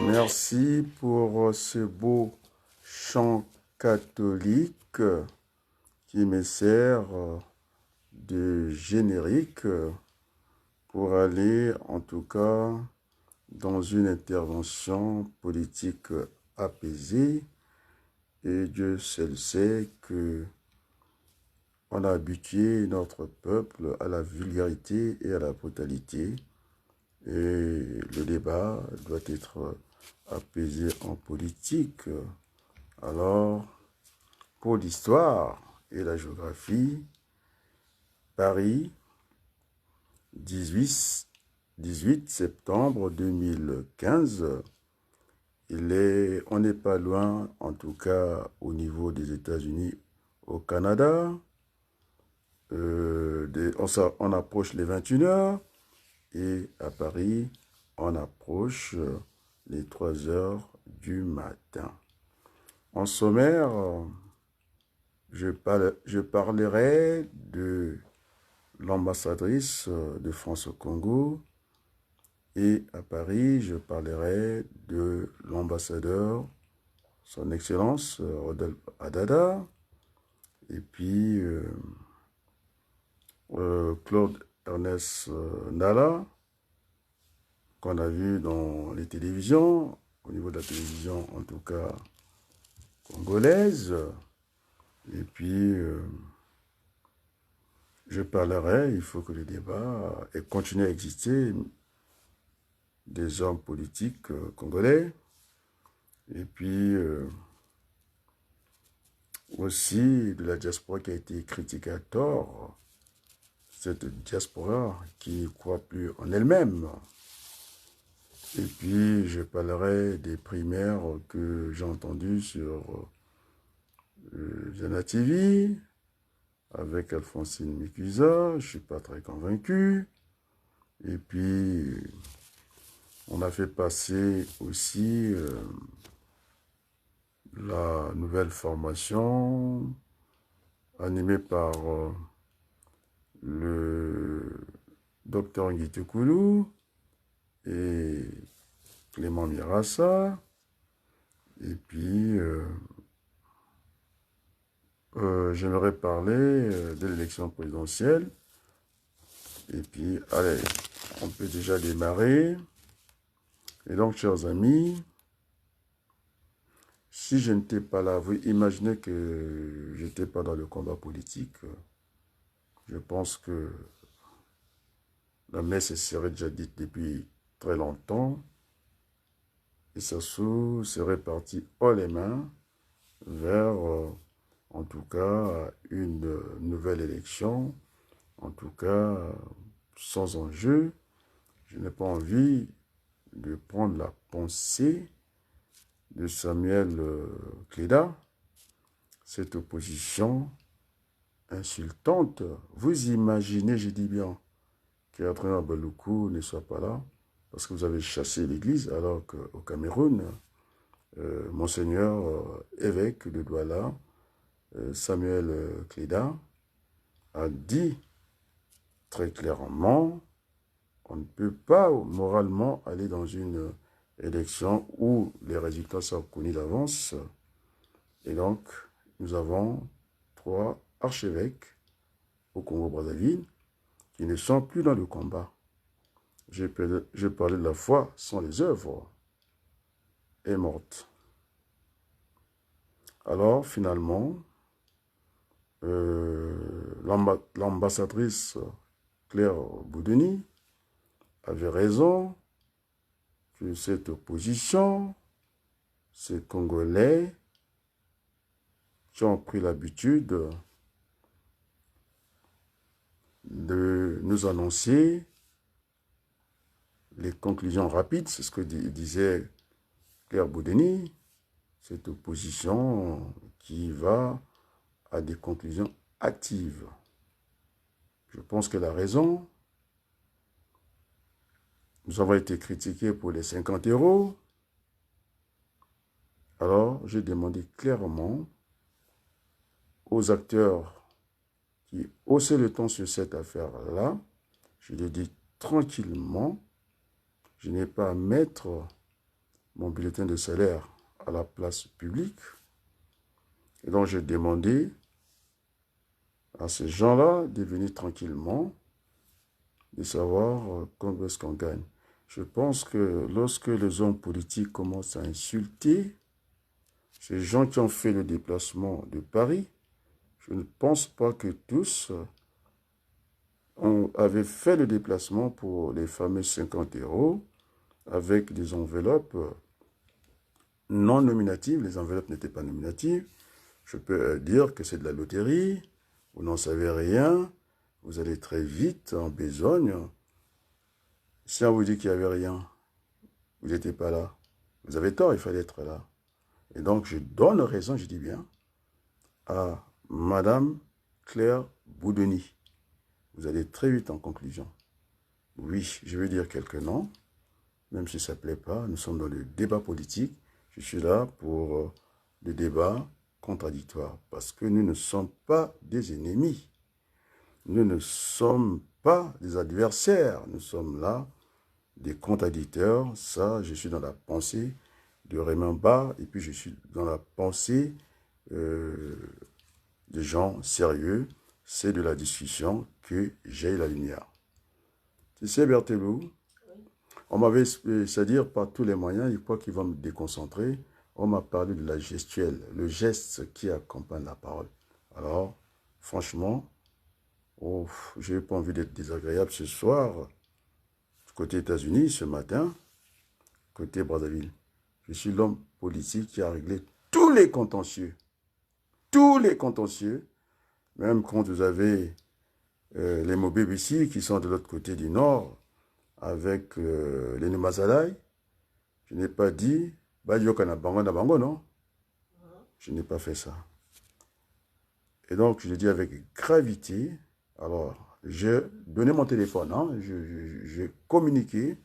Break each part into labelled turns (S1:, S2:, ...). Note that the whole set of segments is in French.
S1: Merci pour ce beau chant catholique qui me sert de générique pour aller en tout cas dans une intervention politique apaisée. Et Dieu seul sait que on a habitué notre peuple à la vulgarité et à la brutalité. Et le débat doit être apaisé en politique. Alors, pour l'histoire et la géographie, Paris, 18 septembre 2015, on n'est pas loin, en tout cas au niveau des États-Unis, au Canada. On approche les 21 heures et à Paris, on approche les 3 heures du matin. En sommaire, je parlerai de l'ambassadrice de France au Congo et à Paris, je parlerai de l'ambassadeur, son Excellence Rodolphe Adada, et puis Claude Ernest Nala, qu'on a vu dans les télévisions, au niveau de la télévision en tout cas congolaise. Et puis, je parlerai, il faut que le débat continue à exister, des hommes politiques congolais. Et puis, aussi de la diaspora qui a été critiquée à tort, cette diaspora qui croit plus en elle-même. Et puis, je parlerai des primaires que j'ai entendues sur Jana TV, avec Alphonsine Mikuza, je ne suis pas très convaincu. Et puis, on a fait passer aussi la nouvelle formation animée par le docteur Ngitokoulou et Clément Mirassa. Et puis, j'aimerais parler de l'élection présidentielle. Et puis, allez, on peut déjà démarrer. Et donc, chers amis, si je n'étais pas là, vous imaginez que je n'étais pas dans le combat politique. Je pense que la messe serait déjà dite depuis très longtemps. Et ça serait parti haut les mains vers, en tout cas, une nouvelle élection. En tout cas, sans enjeu. Je n'ai pas envie de prendre la pensée de Samuel Cléda, cette opposition insultante. Vous imaginez, je dis bien, qu'Adrien Baloukou ne soit pas là, parce que vous avez chassé l'église, alors qu'au Cameroun, Monseigneur évêque de Douala, Samuel Cléda, a dit très clairement, on ne peut pas moralement aller dans une élection où les résultats sont connus d'avance. Et donc, nous avons 3 archevêques au Congo-Brazzaville qui ne sont plus dans le combat. Je parlais de la foi sans les œuvres est morte. Alors, finalement, l'ambassadrice Claire Boudeni avait raison que cette opposition, ces Congolais qui ont pris l'habitude de nous annoncer les conclusions rapides, c'est ce que disait Claire Boudeni, cette opposition qui va à des conclusions hâtives. Je pense qu'elle a raison. Nous avons été critiqués pour les 50 €. Alors, j'ai demandé clairement aux acteurs qui haussaient le ton sur cette affaire-là, je l'ai dit tranquillement, je n'ai pas à mettre mon bulletin de salaire à la place publique. Et donc, j'ai demandé à ces gens-là de venir tranquillement, de savoir combien est-ce qu'on gagne. Je pense que lorsque les hommes politiques commencent à insulter ces gens qui ont fait le déplacement de Paris, je ne pense pas que tous avaient fait le déplacement pour les fameux 50 € avec des enveloppes non nominatives. Les enveloppes n'étaient pas nominatives. Je peux dire que c'est de la loterie, vous n'en savez rien, vous allez très vite en besogne. Si on vous dit qu'il n'y avait rien, vous n'étiez pas là. Vous avez tort, il fallait être là. Et donc, je donne raison, je dis bien, à Madame Claire Boudoni. Vous allez très vite en conclusion. Oui, je vais dire quelques noms, même si ça ne plaît pas. Nous sommes dans le débat politique. Je suis là pour le débat contradictoire, parce que nous ne sommes pas des ennemis. Nous ne sommes pas des adversaires. Nous sommes là des contradicteurs. Ça, je suis dans la pensée de Raymond Barre, et puis je suis dans la pensée des gens sérieux. C'est de la discussion que j'ai la lumière. Tu sais, Berthelou, on m'avait, c'est-à-dire par tous les moyens, il croit qu'il va me déconcentrer. On m'a parlé de la gestuelle, le geste qui accompagne la parole. Alors, franchement, oh, je n'ai pas envie d'être désagréable ce soir. Côté États-Unis, ce matin, côté Brazzaville. Je suis l'homme politique qui a réglé tous les contentieux. Tous les contentieux. Même quand vous avez les Mobébé ici, qui sont de l'autre côté du nord, avec les Numazalai, je n'ai pas dit, Badiyokana Bango na Bango, non? Je n'ai pas fait ça. Et donc, je le dis avec gravité. Alors, j'ai donné mon téléphone, hein, j'ai communiqué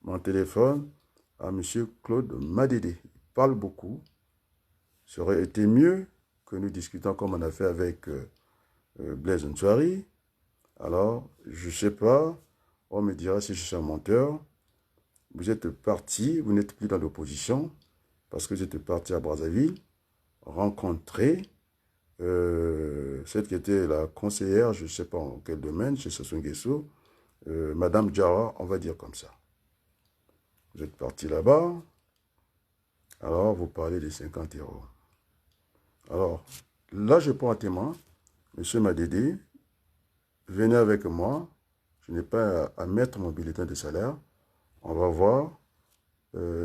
S1: mon téléphone à M. Claude Madédé. Il parle beaucoup. Ça aurait été mieux que nous discutons comme on a fait avec Blaise Ntouari. Alors, je ne sais pas, on me dira si je suis un menteur. Vous êtes parti, vous n'êtes plus dans l'opposition, parce que vous êtes parti à Brazzaville, rencontrer celle qui était la conseillère, je ne sais pas en quel domaine, chez Sassou Nguesso, Madame Diarra, on va dire comme ça. Vous êtes parti là-bas, alors vous parlez des 50 €. Alors, là je prends un témoin, M. Madédé, venez avec moi, je n'ai pas à mettre mon bulletin de salaire, on va voir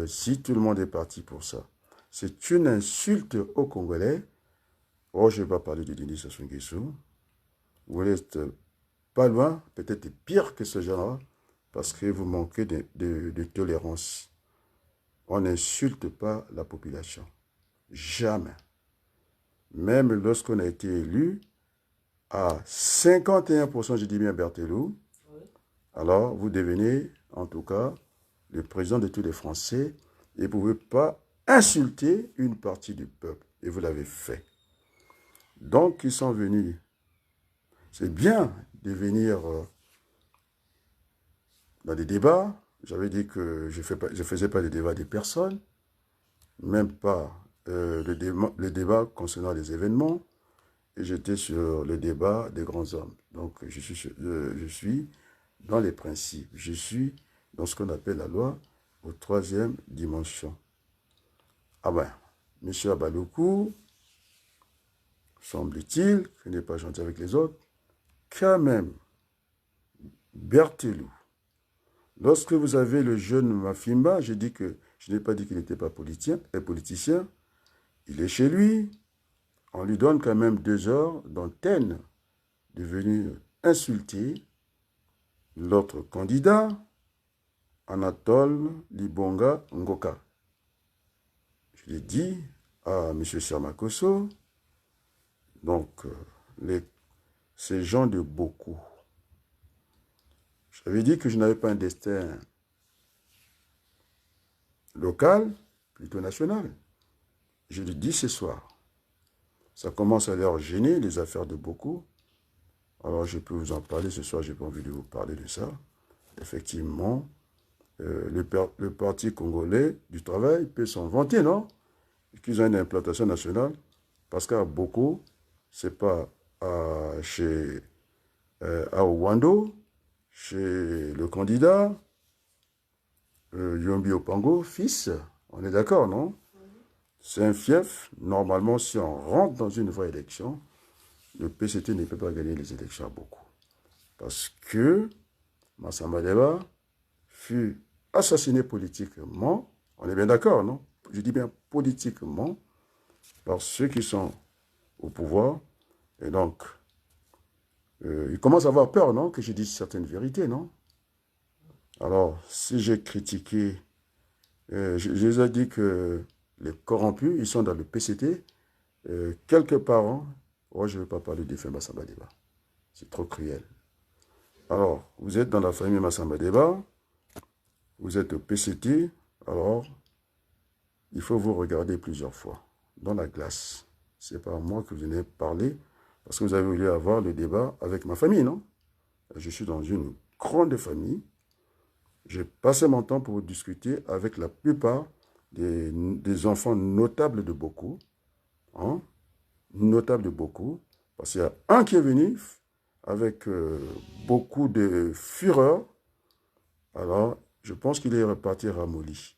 S1: si tout le monde est parti pour ça. C'est une insulte aux Congolais. Oh, je ne vais pas parler de Denis Sassou Nguesso. Vous êtes pas loin, peut-être pire que ce genre-là, parce que vous manquez de tolérance. On n'insulte pas la population. Jamais. Même lorsqu'on a été élu à 51%, je dis bien Berthelou, oui. Alors vous devenez, en tout cas, le président de tous les Français et vous ne pouvez pas insulter une partie du peuple. Et vous l'avez fait. Donc, ils sont venus. C'est bien de venir dans des débats. J'avais dit que je ne faisais pas des débats des personnes, même pas le débat concernant les événements. Et j'étais sur le débat des grands hommes. Donc, je suis dans les principes. Je suis dans ce qu'on appelle la loi aux 3e dimension. Ah ben, M. Abaloukou, semble-t-il, qui n'est pas gentil avec les autres, quand même, Berthelou, lorsque vous avez le jeune Mafimba, je n'ai pas dit qu'il n'était pas politicien, il est chez lui, on lui donne quand même 2 heures d'antenne de venir insulter l'autre candidat, Anatole Libonga Ngoka. Je l'ai dit à M. Sermakosso, donc ces gens de beaucoup. J'avais dit que je n'avais pas un destin local, plutôt national. Je le dis ce soir. Ça commence à leur gêner, les affaires de beaucoup. Alors je peux vous en parler ce soir, je n'ai pas envie de vous parler de ça. Effectivement, le Parti congolais du travail peut s'en vanter, non? Qu'ils ont une implantation nationale. Parce qu'à beaucoup, c'est pas à Ouando, chez le candidat, Yombi Opango, fils. On est d'accord, non? C'est un fief. Normalement, si on rentre dans une vraie élection, le PCT ne peut pas gagner les élections à beaucoup. Parce que Massamba Deba fut assassiné politiquement. On est bien d'accord, non? Je dis bien politiquement, par ceux qui sont au pouvoir. Et donc, il commence à avoir peur, non? Que je dise certaines vérités, non? Alors, si j'ai critiqué, je les ai dit que les corrompus, ils sont dans le PCT, quelque part, hein, oh, je ne vais pas parler des faits Massamba Deba. C'est trop cruel. Alors, vous êtes dans la famille Massamba Deba, vous êtes au PCT, alors, il faut vous regarder plusieurs fois dans la glace. Ce n'est pas moi que vous venez parler, parce que vous avez voulu avoir le débat avec ma famille, non? Je suis dans une grande famille. J'ai passé mon temps pour discuter avec la plupart des enfants notables de beaucoup. Hein? Notables de beaucoup. Parce qu'il y a un qui est venu avec beaucoup de fureur. Alors, je pense qu'il est reparti ramolli.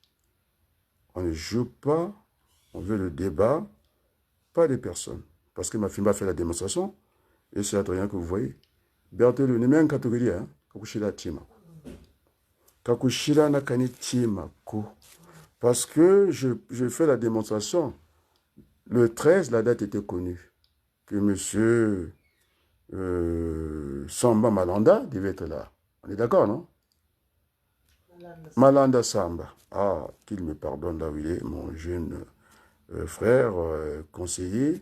S1: On ne joue pas, on veut le débat, pas des personnes. Parce que ma fille m'a fait la démonstration, et c'est Adrien que vous voyez. Berthelou, ne mets en catégorie, hein, Kakushila Tima. Kakushila Nakani Tima, ko. Parce que je fais la démonstration. Le 13, la date était connue. Que monsieur Samba Malanda devait être là. On est d'accord, non? Malanda Samba. Ah, qu'il me pardonne là où il est, mon jeune frère, conseiller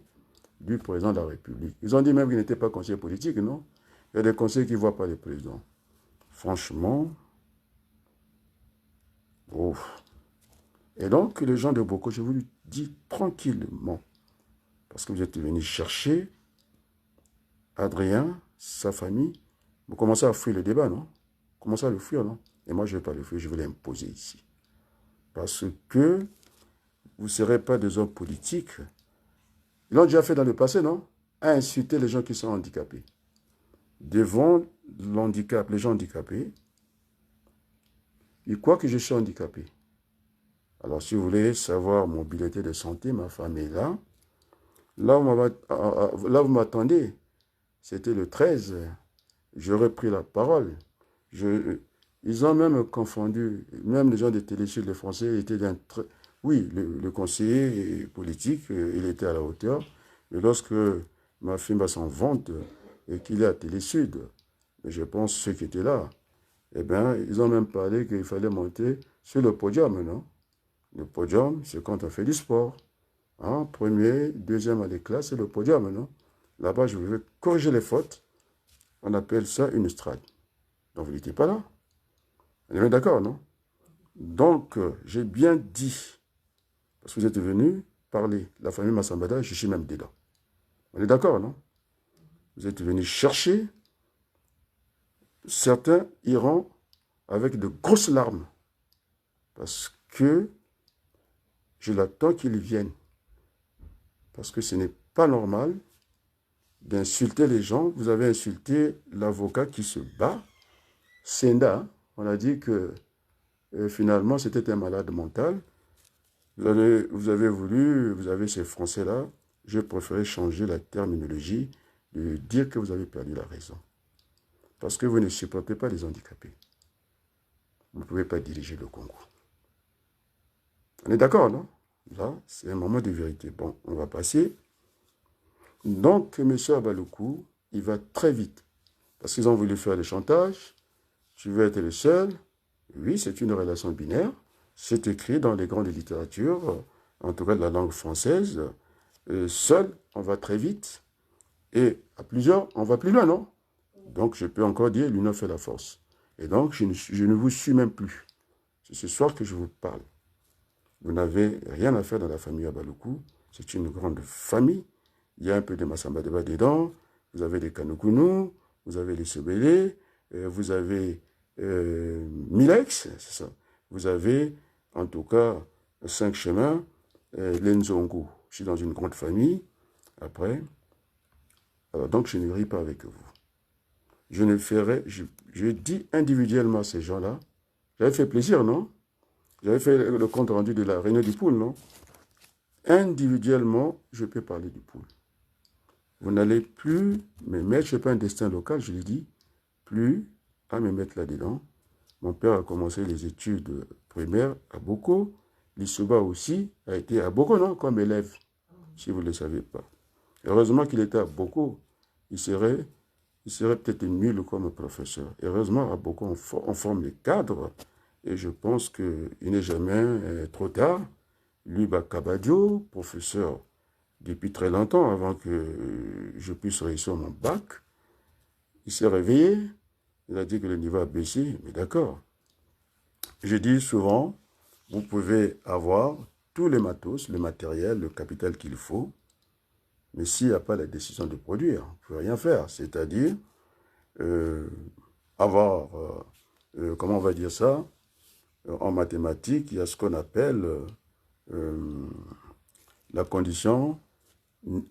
S1: du président de la République. Ils ont dit même qu'il n'était pas conseiller politique, non? Il y a des conseillers qui ne voient pas le président. Franchement, ouf. Et donc, les gens de Boko, je vous le dis tranquillement, parce que vous êtes venus chercher Adrien, sa famille, vous commencez à fuir le débat, non? Vous commencez à le fuir, non? Et moi, je ne vais pas le fuir, je vais l'imposer ici. Parce que vous ne serez pas des hommes politiques. Ils l'ont déjà fait dans le passé, non? À insulter les gens qui sont handicapés. Devant l'handicap, les gens handicapés, ils croient que je suis handicapé. Alors, si vous voulez savoir mon bulletin de santé, ma femme est là. Là, vous m'attendez. C'était le 13. J'aurais pris la parole. Ils ont même confondu, même les gens de Télé-Sud, les Français étaient d'un très... Oui, le conseiller politique, il était à la hauteur. Mais lorsque ma fille s'en vante et qu'il est à Télé-Sud, je pense ceux qui étaient là, eh bien, ils ont même parlé qu'il fallait monter sur le podium, non? Le podium, c'est quand on fait du sport. Hein? Premier, deuxième à l'éclat, c'est le podium, non? Là-bas, je vais corriger les fautes. On appelle ça une estrade. Donc, vous n'étiez pas là. On est bien d'accord, non? Donc, j'ai bien dit, parce que vous êtes venu parler, la famille Massambada, je suis même dedans. On est d'accord, non? Vous êtes venu chercher, certains iront avec de grosses larmes, parce que je l'attends qu'ils viennent. Parce que ce n'est pas normal d'insulter les gens. Vous avez insulté l'avocat qui se bat, Senda. On a dit que finalement c'était un malade mental. Vous avez ces Français-là, je préférais changer la terminologie, de dire que vous avez perdu la raison. Parce que vous ne supportez pas les handicapés. Vous ne pouvez pas diriger le Congo. On est d'accord, non? Là, c'est un moment de vérité. Bon, on va passer. Donc, M. Abaloukou, il va très vite. Parce qu'ils ont voulu faire le chantage. Tu veux être le seul. Oui, c'est une relation binaire. C'est écrit dans les grandes littératures, en tout cas de la langue française. Seul, on va très vite. Et à plusieurs, on va plus loin, non? Donc, je peux encore dire, l'union fait la force. Et donc, je ne vous suis même plus. C'est ce soir que je vous parle. Vous n'avez rien à faire dans la famille Abaloukou. C'est une grande famille. Il y a un peu de Massamba Deba dedans. Vous avez les Kanoukounous, vous avez les Sebélé, vous avez Milex, c'est ça. vous avez en tout cas 5 chemins, l'Enzongo. Je suis dans une grande famille, après, alors donc je ne ris pas avec vous. Je ne ferai, je dis individuellement à ces gens-là, j'avais fait plaisir, non? J'avais fait le compte rendu de la réunion du pool, non? Individuellement, je peux parler du pool. Vous n'allez plus me mettre, je n'ai pas un destin local, je l'ai dit, plus à me mettre là-dedans. Mon père a commencé les études primaires à Boko. Lissouba aussi a été à Boko, non? Comme élève, si vous ne le savez pas. Heureusement qu'il était à Boko. Il serait peut-être nul comme professeur. Heureusement, à Boko, on forme les cadres. Et je pense qu'il n'est jamais trop tard. Lui, Kabadio, professeur depuis très longtemps, avant que je puisse réussir mon bac, il s'est réveillé. Il a dit que le niveau a baissé. Mais d'accord. Je dis souvent, vous pouvez avoir tous les matos, le matériel, le capital qu'il faut, mais s'il n'y a pas la décision de produire, on ne peut rien faire. C'est-à-dire avoir, comment on va dire ça, en mathématiques, il y a ce qu'on appelle la condition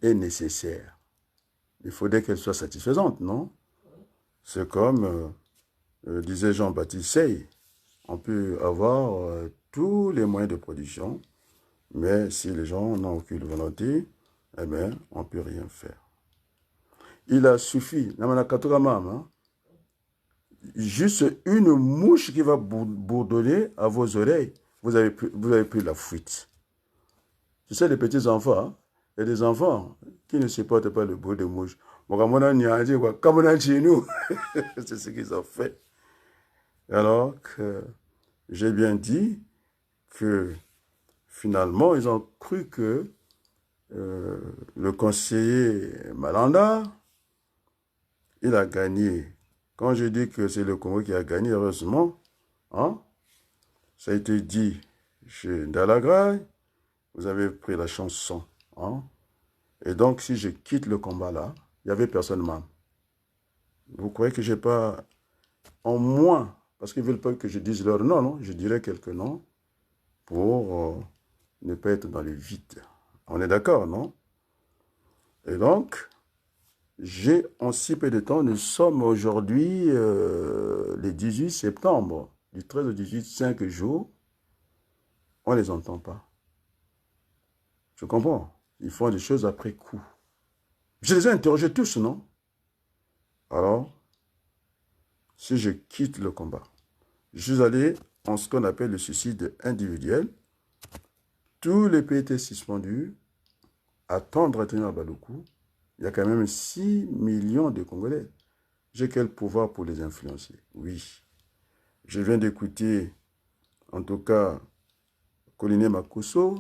S1: est nécessaire. Il faudrait qu'elle soit satisfaisante, non? C'est comme disait Jean-Baptiste Say, on peut avoir tous les moyens de production, mais si les gens n'ont aucune volonté, eh bien, on ne peut rien faire. Il a suffi, juste une mouche qui va bourdonner à vos oreilles, vous avez pris la fuite. Tu sais, les petits enfants, hein? Il y a des enfants qui ne supportent pas le bruit de mouche. C'est ce qu'ils ont fait. Alors que j'ai bien dit que finalement, ils ont cru que le conseiller Malanda, il a gagné. Quand je dis que c'est le Congo qui a gagné, heureusement, hein, ça a été dit chez Ndalagraï, vous avez pris la chanson. Hein, et donc, si je quitte le combat là, il n'y avait personne même. Vous croyez que je n'ai pas en moins, parce qu'ils ne veulent pas que je dise leur nom, non? Je dirais quelques noms pour ne pas être dans le vide. On est d'accord, non? Et donc, j'ai en si peu de temps, nous sommes aujourd'hui le 18 septembre, du 13 au 18, 5 jours, on ne les entend pas. Je comprends. Ils font des choses après coup. Je les ai interrogés tous, non? Alors, si je quitte le combat, je suis allé en ce qu'on appelle le suicide individuel. Tous les pays étaient suspendus, attendre à tenir à bas le coup. Il y a quand même 6 millions de Congolais. J'ai quel pouvoir pour les influencer? Oui. Je viens d'écouter, en tout cas, Collinet Makosso.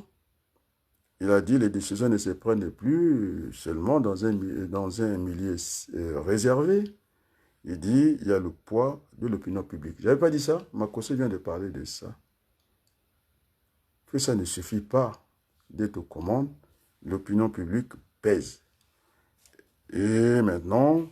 S1: Il a dit que les décisions ne se prennent plus seulement dans un milieu réservé. Il dit il y a le poids de l'opinion publique. Je n'avais pas dit ça. Makosso vient de parler de ça. Que ça ne suffit pas d'être aux commandes. L'opinion publique pèse. Et maintenant,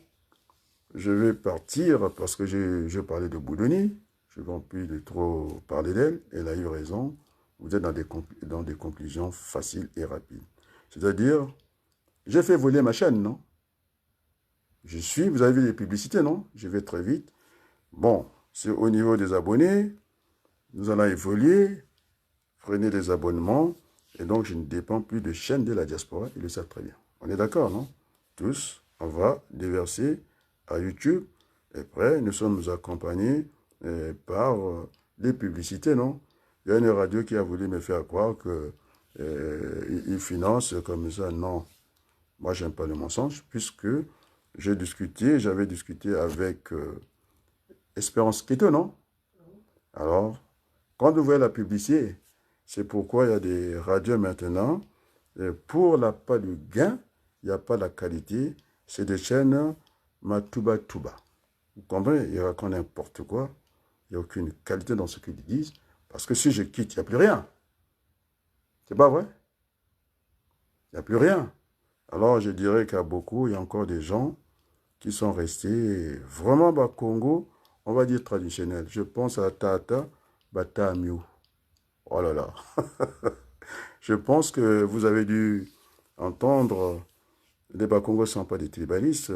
S1: je vais partir parce que je parlais de Boudouni. Je ne vais plus de trop parler d'elle. Elle a eu raison. Vous êtes dans des conclusions faciles et rapides. C'est-à-dire, j'ai fait voler ma chaîne, non? Vous avez vu les publicités, non? Je vais très vite. Bon, c'est au niveau des abonnés. Nous allons évoluer. Prenez des abonnements. Et donc, je ne dépends plus de chaînes de la diaspora. Ils le savent très bien. On est d'accord, non? Tous, on va déverser à YouTube. Et après, nous sommes accompagnés par des publicités, non? Il y a une radio qui a voulu me faire croire qu'il finance comme ça. Non. Moi, je n'aime pas le mensonge, puisque j'avais discuté avec Espérance Keto, non? Alors, quand vous voyez la publicité, c'est pourquoi il y a des radios maintenant. Et pour la pas de gain, il n'y a pas la qualité. C'est des chaînes Matuba Tuba. Vous comprenez? Ils racontent n'importe quoi. Il n'y a aucune qualité dans ce qu'ils disent. Parce que si je quitte, il n'y a plus rien. C'est pas vrai? Il n'y a plus rien. Alors, je dirais qu'à beaucoup, il y a encore des gens qui sont restés vraiment bas Congo, on va dire traditionnel. Je pense à Tata, Batamio. Oh là là. Je pense que vous avez dû entendre les Bakongos ne sont pas des tribalistes.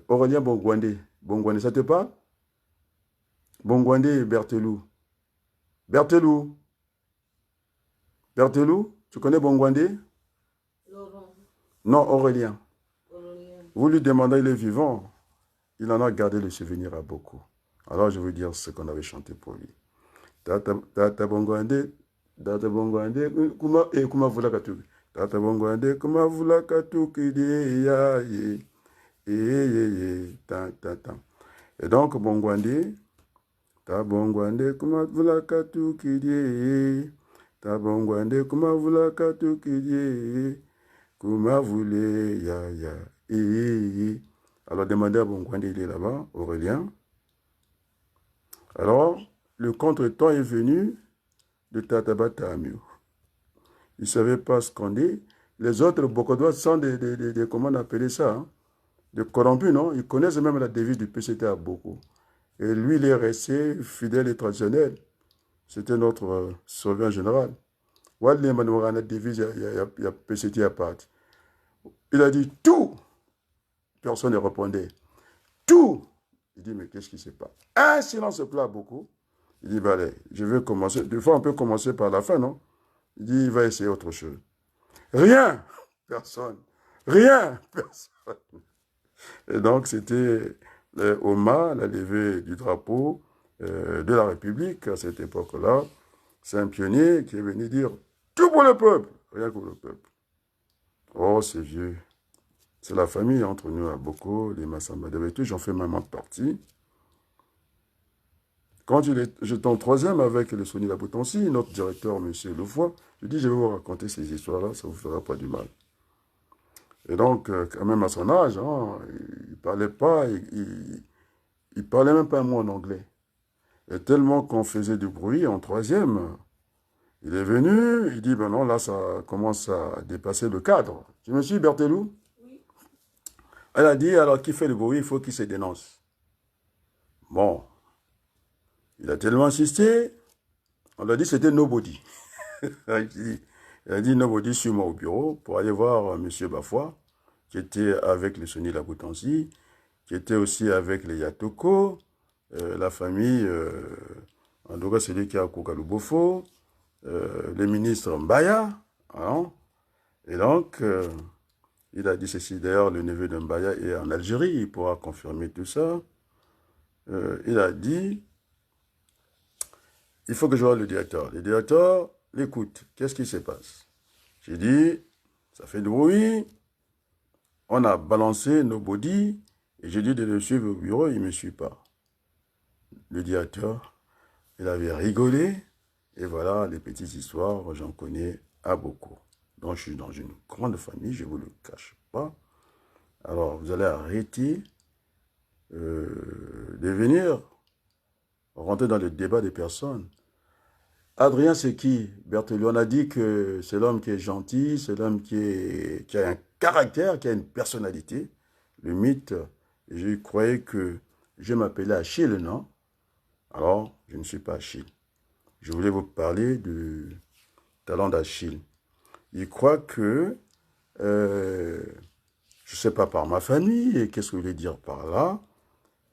S1: Aurélien Bongwandé. Bongwandé, ça te parle? Bongwandé Berthelou. Berthelou. Berthelou, tu connais Bongwandé?
S2: Laurent.
S1: Non, Aurélien.
S2: Aurélien.
S1: Vous lui demandez, il est vivant. Il en a gardé le souvenir à beaucoup. Alors je vais dire ce qu'on avait chanté pour lui. Tata Bongwandé, Tata Bongwandé, kuma vula katuki. Tata Bongwandé, kuma vula katuki di ya ye, ta ta ta. Et donc Bongwandé, ta Bongwandé, kuma vula katuki di ta Bongwandé, kuma vula katuki di kuma voulé ya. Alors demandez à Bongwandé, il est là-bas, Aurélien. Alors, le contretemps est venu de Tatabata Amiou. Il ne savait pas ce qu'on dit. Les autres Bokodois sont comment on appelait ça, hein, des corrompus, non? Ils connaissent même la devise du PCT à beaucoup. Et lui, il est resté fidèle et traditionnel. C'était notre sauveur général. Wadli Manouara, devise, il y a PCT à part. Il a dit tout. Personne ne répondait. Tout. Il dit, mais qu'est-ce qui se passe? Un silence se plaît beaucoup. Il dit, bah, allez, je vais commencer. Des fois, on peut commencer par la fin, non? Il dit, il va essayer autre chose. Rien. Personne. Rien. Personne. Et donc, c'était Oma, la levée du drapeau de la République à cette époque-là. C'est un pionnier qui est venu dire, tout pour le peuple. Rien que pour le peuple. Oh, c'est vieux. C'est la famille entre nous à Boko, les Massamba Debetu, j'en fais même partie. Quand j'étais en troisième avec le Soni Laboutansi, notre directeur, M. Lefoy, je dis, je vais vous raconter ces histoires-là, ça ne vous fera pas du mal. Et donc, quand même à son âge, hein, il ne parlait pas, il parlait même pas un mot en anglais. Et tellement qu'on faisait du bruit en troisième, il est venu, il dit, ben non, là, ça commence à dépasser le cadre. Tu me suis, Berthelou?
S2: Oui.
S1: Elle a dit, alors qui fait le bruit, il faut qu'il se dénonce. Bon. Il a tellement insisté, on lui a dit que c'était nobody. Il a dit nobody, suis-moi au bureau pour aller voir M. Bafoua, qui était avec le Soni Laboutansi, qui était aussi avec les Yatoko, la famille, en tout cas celui qui a Koukalubofo, le ministre Mbaya. Hein, et donc, il a dit ceci, d'ailleurs, le neveu de Mbaya est en Algérie, il pourra confirmer tout ça. Il a dit, il faut que je voie le directeur. Le directeur l'écoute. Qu'est-ce qui se passe? J'ai dit, ça fait du bruit. On a balancé nos bodies. Et j'ai dit de le suivre au bureau, il ne me suit pas. Le directeur, il avait rigolé. Et voilà, les petites histoires, j'en connais à beaucoup. Donc, je suis dans une grande famille, je ne vous le cache pas. Alors, vous allez arrêter de venir rentrer dans le débat des personnes. Adrien, c'est qui? Berthelou, on a dit que c'est l'homme qui est gentil, c'est l'homme qui a un caractère, qui a une personnalité. Le mythe, je croyais que je m'appelais Achille, non? Alors, je ne suis pas Achille. Je voulais vous parler du talent d'Achille. Il croit que, je ne sais pas par ma famille, et qu'est-ce que je voulais dire par là,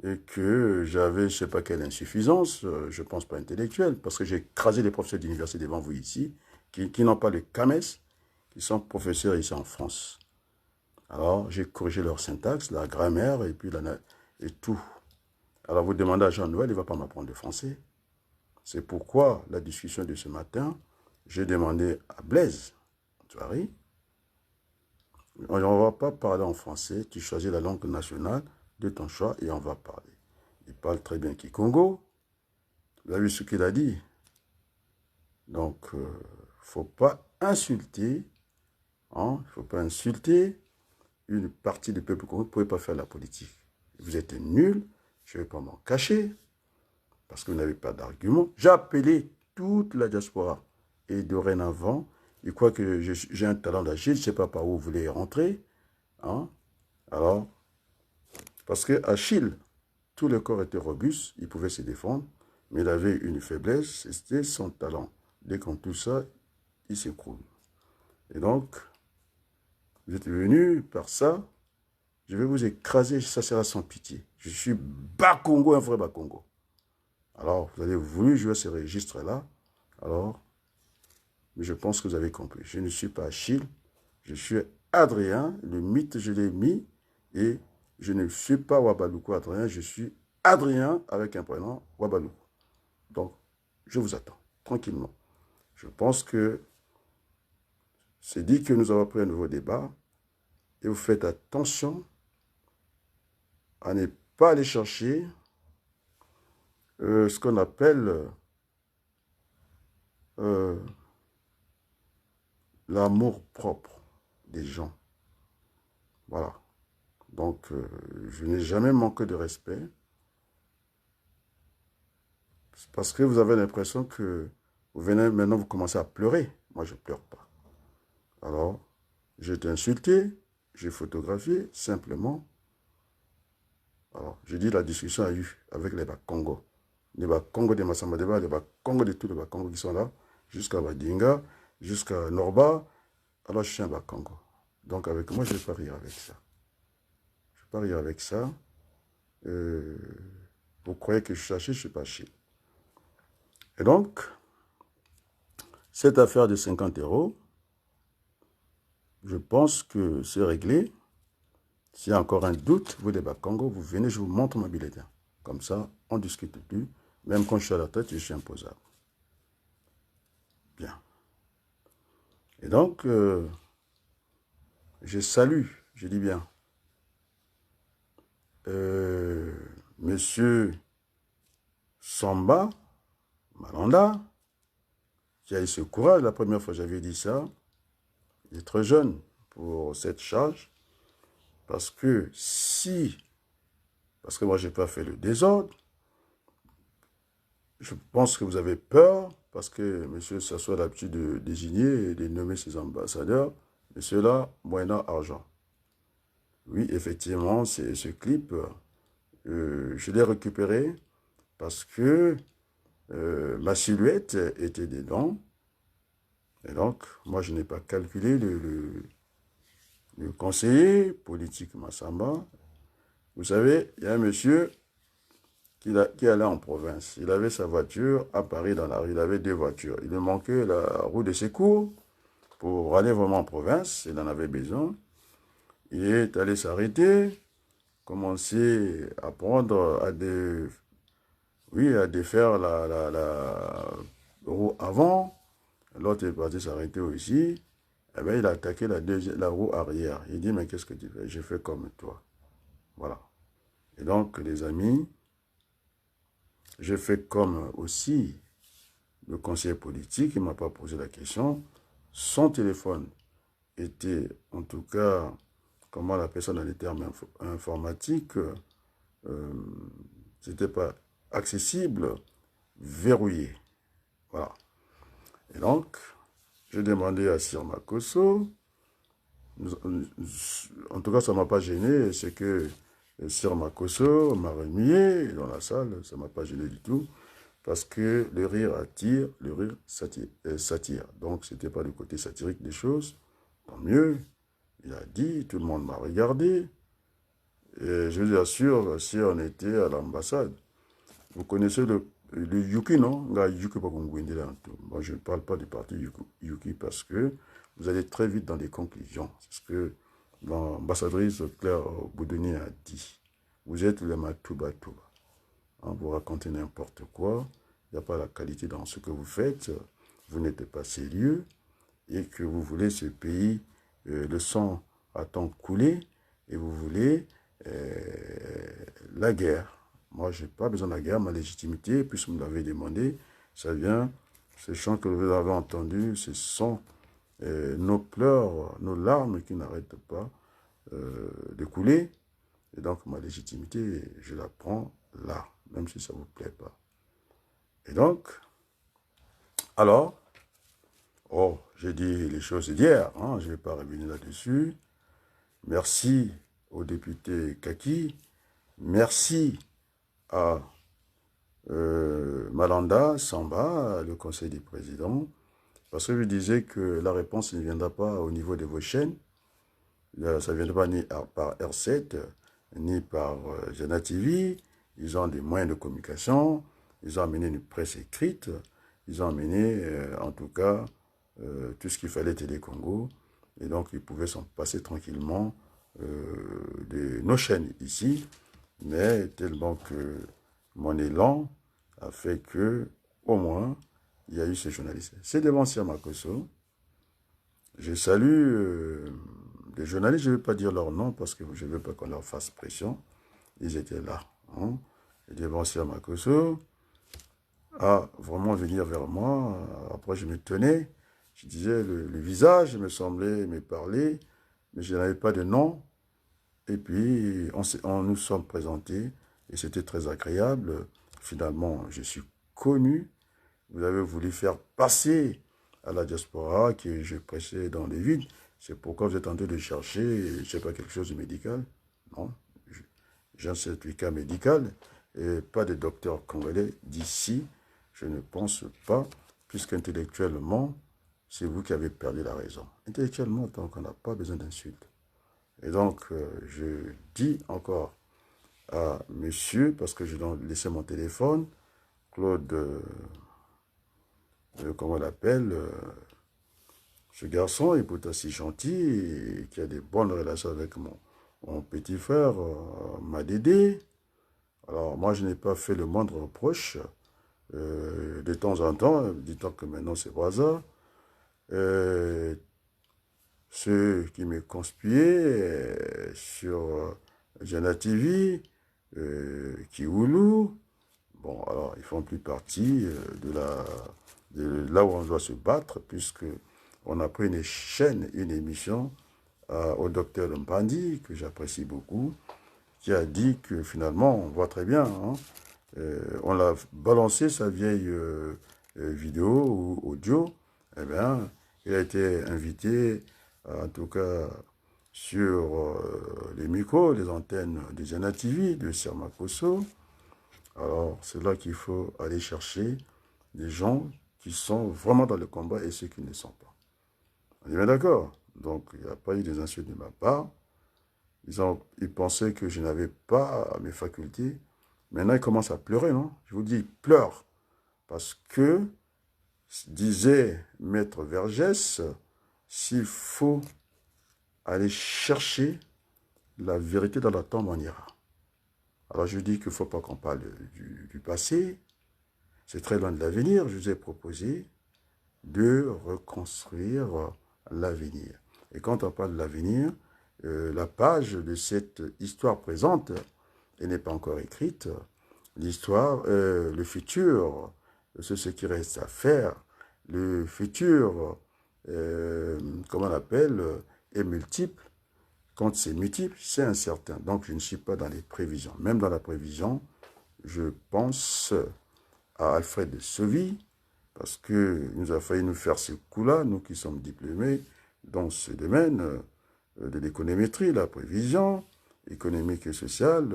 S1: et que j'avais, je ne sais pas quelle insuffisance, je ne pense pas intellectuelle, parce que j'ai écrasé les professeurs d'université devant vous ici, qui n'ont pas le CAMES, qui sont professeurs ici en France. Alors, j'ai corrigé leur syntaxe, la grammaire, et puis et tout. Alors, vous demandez à Jean-Noël, il ne va pas m'apprendre le français. C'est pourquoi la discussion de ce matin, j'ai demandé à Blaise, Touari, on ne va pas parler en français, tu choisis la langue nationale de ton choix et on va parler. Il parle très bien Kikongo. Vous avez vu ce qu'il a dit? Donc, il ne faut pas insulter, hein, il ne faut pas insulter une partie du peuple congolais. Vous ne pouvez pas faire la politique. Vous êtes nuls, je ne vais pas m'en cacher, parce que vous n'avez pas d'argument. J'ai appelé toute la diaspora. Et dorénavant, il croit que j'ai un talent d'agir, je ne sais pas par où vous voulez rentrer. Hein? Alors, parce que Achille, tout le corps était robuste, il pouvait se défendre. Mais il avait une faiblesse, c'était son talent. Dès qu'on touche ça, il s'écroule. Et donc, vous êtes venu par ça, je vais vous écraser, ça sera sans pitié. Je suis Bakongo, un vrai Bakongo. Alors, vous avez voulu jouer ce registre-là, alors, mais je pense que vous avez compris. Je ne suis pas Achille, je suis Adrien, le mythe, je l'ai mis, et je ne suis pas Wabaluku Adrien, je suis Adrien avec un prénom Wabaluku. Donc, je vous attends, tranquillement. Je pense que c'est dit que nous avons pris un nouveau débat, et vous faites attention à ne pas aller chercher ce qu'on appelle l'amour propre des gens. Voilà. Donc, je n'ai jamais manqué de respect. Parce que vous avez l'impression que vous venez maintenant, vous commencez à pleurer. Moi, je ne pleure pas. Alors, j'ai été insulté, j'ai photographié, simplement. Alors, je dis la discussion a eu avec les Bakongo. Les Bakongo de Massamadeba, les Bakongo de tous les Bakongo qui sont là, jusqu'à Badinga, jusqu'à Norba. Alors, je suis un Bakongo. Donc, avec moi, je ne vais pas rire avec ça. Je ne vais pas rire avec ça. Vous croyez que je suis haché, je ne suis pas haché. Et donc, cette affaire de 50 €, je pense que c'est réglé. S'il y a encore un doute, vous, les Bakongo, vous venez, je vous montre mon bulletin. Comme ça, on ne discute plus. Même quand je suis à la tête, je suis imposable. Bien. Et donc, je salue, je dis bien, Monsieur Samba Malanda, qui a eu ce courage. La première fois que j'avais dit ça, il est très jeune pour cette charge. Parce que parce que moi, je n'ai pas fait le désordre, je pense que vous avez peur, parce que monsieur s'assoit l'habitude de désigner et de nommer ses ambassadeurs, monsieur-là, moyennant argent. Oui, effectivement, ce clip, je l'ai récupéré parce que ma silhouette était dedans. Et donc, moi, je n'ai pas calculé le conseiller politique Massamba. Vous savez, il y a un monsieur qui allait en province. Il avait sa voiture à Paris dans la rue. Il avait 2 voitures. Il lui manquait la roue de secours pour aller vraiment en province. Il en avait besoin. Il est allé s'arrêter, commencer à prendre, à défaire la roue avant. L'autre est parti s'arrêter aussi. Eh bien, il a attaqué la roue arrière. Il dit, mais qu'est-ce que tu fais? Je fais comme toi. Voilà. Et donc, les amis, j'ai fait comme aussi le conseiller politique, il ne m'a pas posé la question. Son téléphone était, en tout cas, comment la personne dans les termes informatiques, c'était pas accessible, verrouillé. Voilà. Et donc, j'ai demandé à Sir Makosso, en tout cas, ça ne m'a pas gêné, c'est que Sir Makosso m'a remué dans la salle, ça ne m'a pas gêné du tout. Parce que le rire attire, le rire s'attire. Donc, ce n'était pas le côté satirique des choses. Tant mieux. Il a dit, tout le monde m'a regardé. Et je vous assure, si on était à l'ambassade, vous connaissez le Yuki, non? Moi, je ne parle pas du parti Yuki parce que vous allez très vite dans des conclusions. C'est ce que l'ambassadrice Claire Boudoni a dit. Vous êtes le Matouba Touba. Vous racontez n'importe quoi, il n'y a pas la qualité dans ce que vous faites, vous n'êtes pas sérieux, et que vous voulez ce pays, le sang à temps coulé, et vous voulez la guerre. Moi, je n'ai pas besoin de la guerre, ma légitimité, puisque vous me l'avez demandé, ça vient, ce chant que vous avez entendu, ce sont nos pleurs, nos larmes qui n'arrêtent pas de couler, et donc ma légitimité, je la prends là, même si ça ne vous plaît pas. Et donc, alors, j'ai dit les choses d'hier, hein, je ne vais pas revenir là-dessus. Merci au député Kaki, merci à Malanda, Samba, le conseil des présidents, parce que je disais que la réponse ne viendra pas au niveau de vos chaînes, ça ne viendra pas ni par R7, ni par Jana TV. Ils ont des moyens de communication, ils ont amené une presse écrite, ils ont amené, en tout cas, tout ce qu'il fallait Télé Congo, et donc ils pouvaient s'en passer tranquillement de nos chaînes ici, mais tellement que mon élan a fait que, au moins, il y a eu ces journalistes. C'est devant Makosso. Je salue les journalistes, je ne vais pas dire leur nom parce que je ne veux pas qu'on leur fasse pression. Ils étaient là. Hein. Et devant Makosso a vraiment venir vers moi. Après, je me tenais. Je disais, le visage me semblait me parler, mais je n'avais pas de nom. Et puis, on nous sommes présentés et c'était très agréable. Finalement, je suis connu. Vous avez voulu faire passer à la diaspora que je prêchais dans les vides. C'est pourquoi vous êtes en train de chercher, je ne sais pas, quelque chose de médical. Non, j'ai un certificat médical et pas de docteur congolais d'ici. Je ne pense pas, puisqu'intellectuellement, c'est vous qui avez perdu la raison. Intellectuellement, donc, on n'a pas besoin d'insultes. Et donc, je dis encore à monsieur, parce que je dois laisser mon téléphone, Claude, comment on l'appelle, ce garçon est pourtant si gentil, et qui a des bonnes relations avec mon petit frère, Madédé. Alors, moi, je n'ai pas fait le moindre reproche. De temps en temps, dit-on que maintenant c'est voisin. Ceux qui me conspuaient sur Jana TV, Kioulou, bon, alors ils font plus partie de là où on doit se battre, puisque on a pris une chaîne, une émission au docteur Mpandi, que j'apprécie beaucoup, qui a dit que finalement, on voit très bien, hein, on l'a balancé sa vieille vidéo ou audio, eh bien, il a été invité, en tout cas, sur les micros, les antennes de Jana TV, de Sirmakoso. Alors, c'est là qu'il faut aller chercher des gens qui sont vraiment dans le combat et ceux qui ne le sont pas. On est bien d'accord? Donc, il n'y a pas eu des insultes de ma part. Ils pensaient que je n'avais pas mes facultés. Maintenant, ils commencent à pleurer, non? Je vous dis, ils pleurent. Parce que, disait Maître Vergès, s'il faut aller chercher la vérité dans la tombe, on ira. Alors, je dis qu'il ne faut pas qu'on parle du passé. C'est très loin de l'avenir. Je vous ai proposé de reconstruire l'avenir. Et quand on parle de l'avenir, la page de cette histoire présente, elle n'est pas encore écrite. L'histoire, le futur, c'est ce qui reste à faire. Le futur, comment on l'appelle, est multiple. Quand c'est multiple, c'est incertain. Donc, je ne suis pas dans les prévisions. Même dans la prévision, je pense à Alfred Sauvy, parce qu'il nous a failli nous faire ce coup-là, nous qui sommes diplômés dans ce domaine de l'économétrie, la prévision économique et sociale.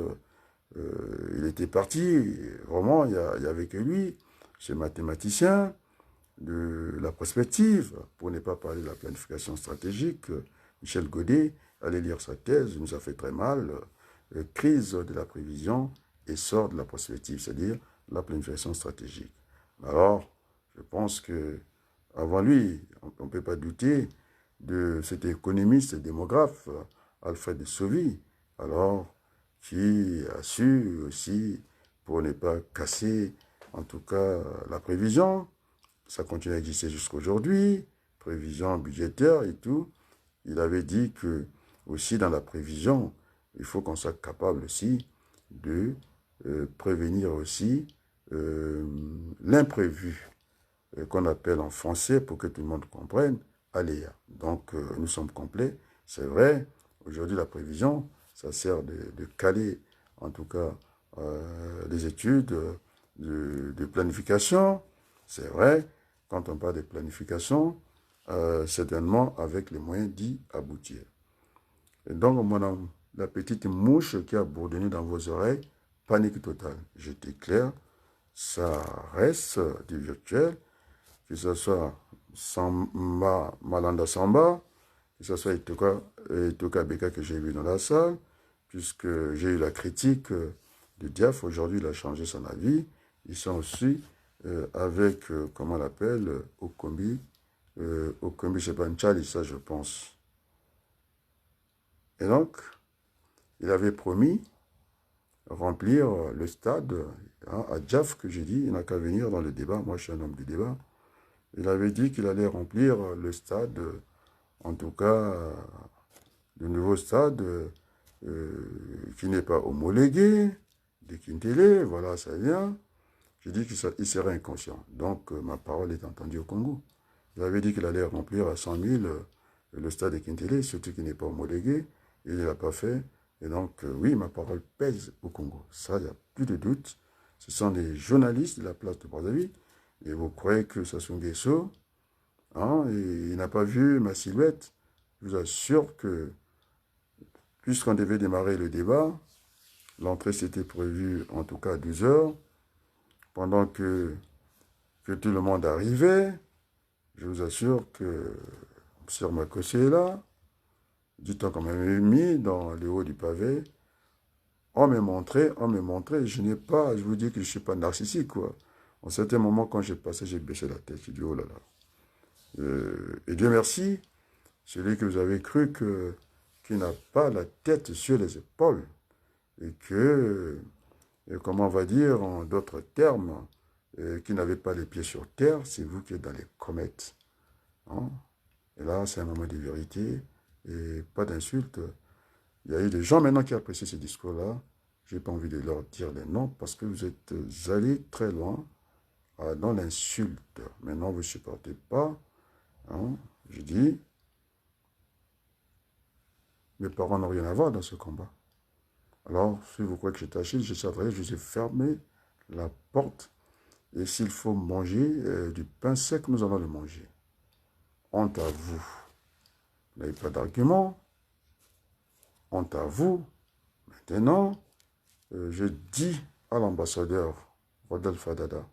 S1: Il était parti, vraiment, il n'y avait que lui, ce mathématicien, de la prospective, pour ne pas parler de la planification stratégique. Michel Godet, allez lire sa thèse, il nous a fait très mal. Crise de la prévision, essor de la prospective, c'est-à-dire la planification stratégique. Alors, je pense que avant lui, on ne peut pas douter de cet économiste et démographe, Alfred Sauvy, alors, qui a su aussi, pour ne pas casser, en tout cas, la prévision, ça continue à exister jusqu'à aujourd'hui, prévision budgétaire et tout. Il avait dit que, aussi dans la prévision, il faut qu'on soit capable aussi de prévenir aussi l'imprévu, qu'on appelle en français, pour que tout le monde comprenne, aléa. Donc, nous sommes complets. C'est vrai, aujourd'hui, la prévision, ça sert de caler, en tout cas, les études de planification. C'est vrai, quand on parle de planification, certainement avec les moyens d'y aboutir. Et donc, la petite mouche qui a bourdonné dans vos oreilles, panique totale. J'étais clair, ça reste du virtuel, que ce soit Samba, Malanda Samba, que ce soit Itoka Beka que j'ai vu dans la salle, puisque j'ai eu la critique de Diaf. Aujourd'hui, il a changé son avis. Ils sont aussi avec, comment on l'appelle, Okombi. Okombi, c'est pas Nchali, ça, je pense. Et donc, il avait promis remplir le stade à Diaf, que j'ai dit, il n'a qu'à venir dans le débat. Moi, je suis un homme de débat. Il avait dit qu'il allait remplir le stade, en tout cas, le nouveau stade qui n'est pas homologué, de Kintele, voilà, ça vient. J'ai dit qu'il serait inconscient. Donc, ma parole est entendue au Congo. Il avait dit qu'il allait remplir à 100 000 le stade de Kintele, surtout qu'il n'est pas homologué, et il ne l'a pas fait. Et donc, oui, ma parole pèse au Congo. Ça, il n'y a plus de doute. Ce sont des journalistes de la place de Brazzaville. Et vous croyez que Sassou Nguesso, hein, il n'a pas vu ma silhouette. Je vous assure que, puisqu'on devait démarrer le débat, l'entrée s'était prévue en tout cas à 12 heures, pendant que tout le monde arrivait. Je vous assure que Sir Makossé est là, du temps qu'on m'avait mis dans le haut du pavé. On me montrait, je n'ai pas, je vous dis que je ne suis pas narcissique, quoi. En certains moments, quand j'ai passé, j'ai baissé la tête, j'ai dit, oh là là. Et Dieu merci, celui que vous avez cru qui n'a pas la tête sur les épaules, et que, comment on va dire, en d'autres termes, qui n'avait pas les pieds sur terre, c'est vous qui êtes dans les comètes. Hein? Et là, c'est un moment de vérité, et pas d'insulte. Il y a eu des gens maintenant qui apprécient ce discours-là. Je n'ai pas envie de leur dire les noms, parce que vous êtes allés très loin dans l'insulte. Maintenant, vous ne supportez pas. Hein? Je dis, mes parents n'ont rien à voir dans ce combat. Alors, si vous croyez que j'étais Achille, je savais, je vous ai fermé la porte. Et s'il faut manger du pain sec, nous allons le manger. Honte à vous. Vous n'avez pas d'argument. Honte à vous. Maintenant, je dis à l'ambassadeur Rodolphe Adada,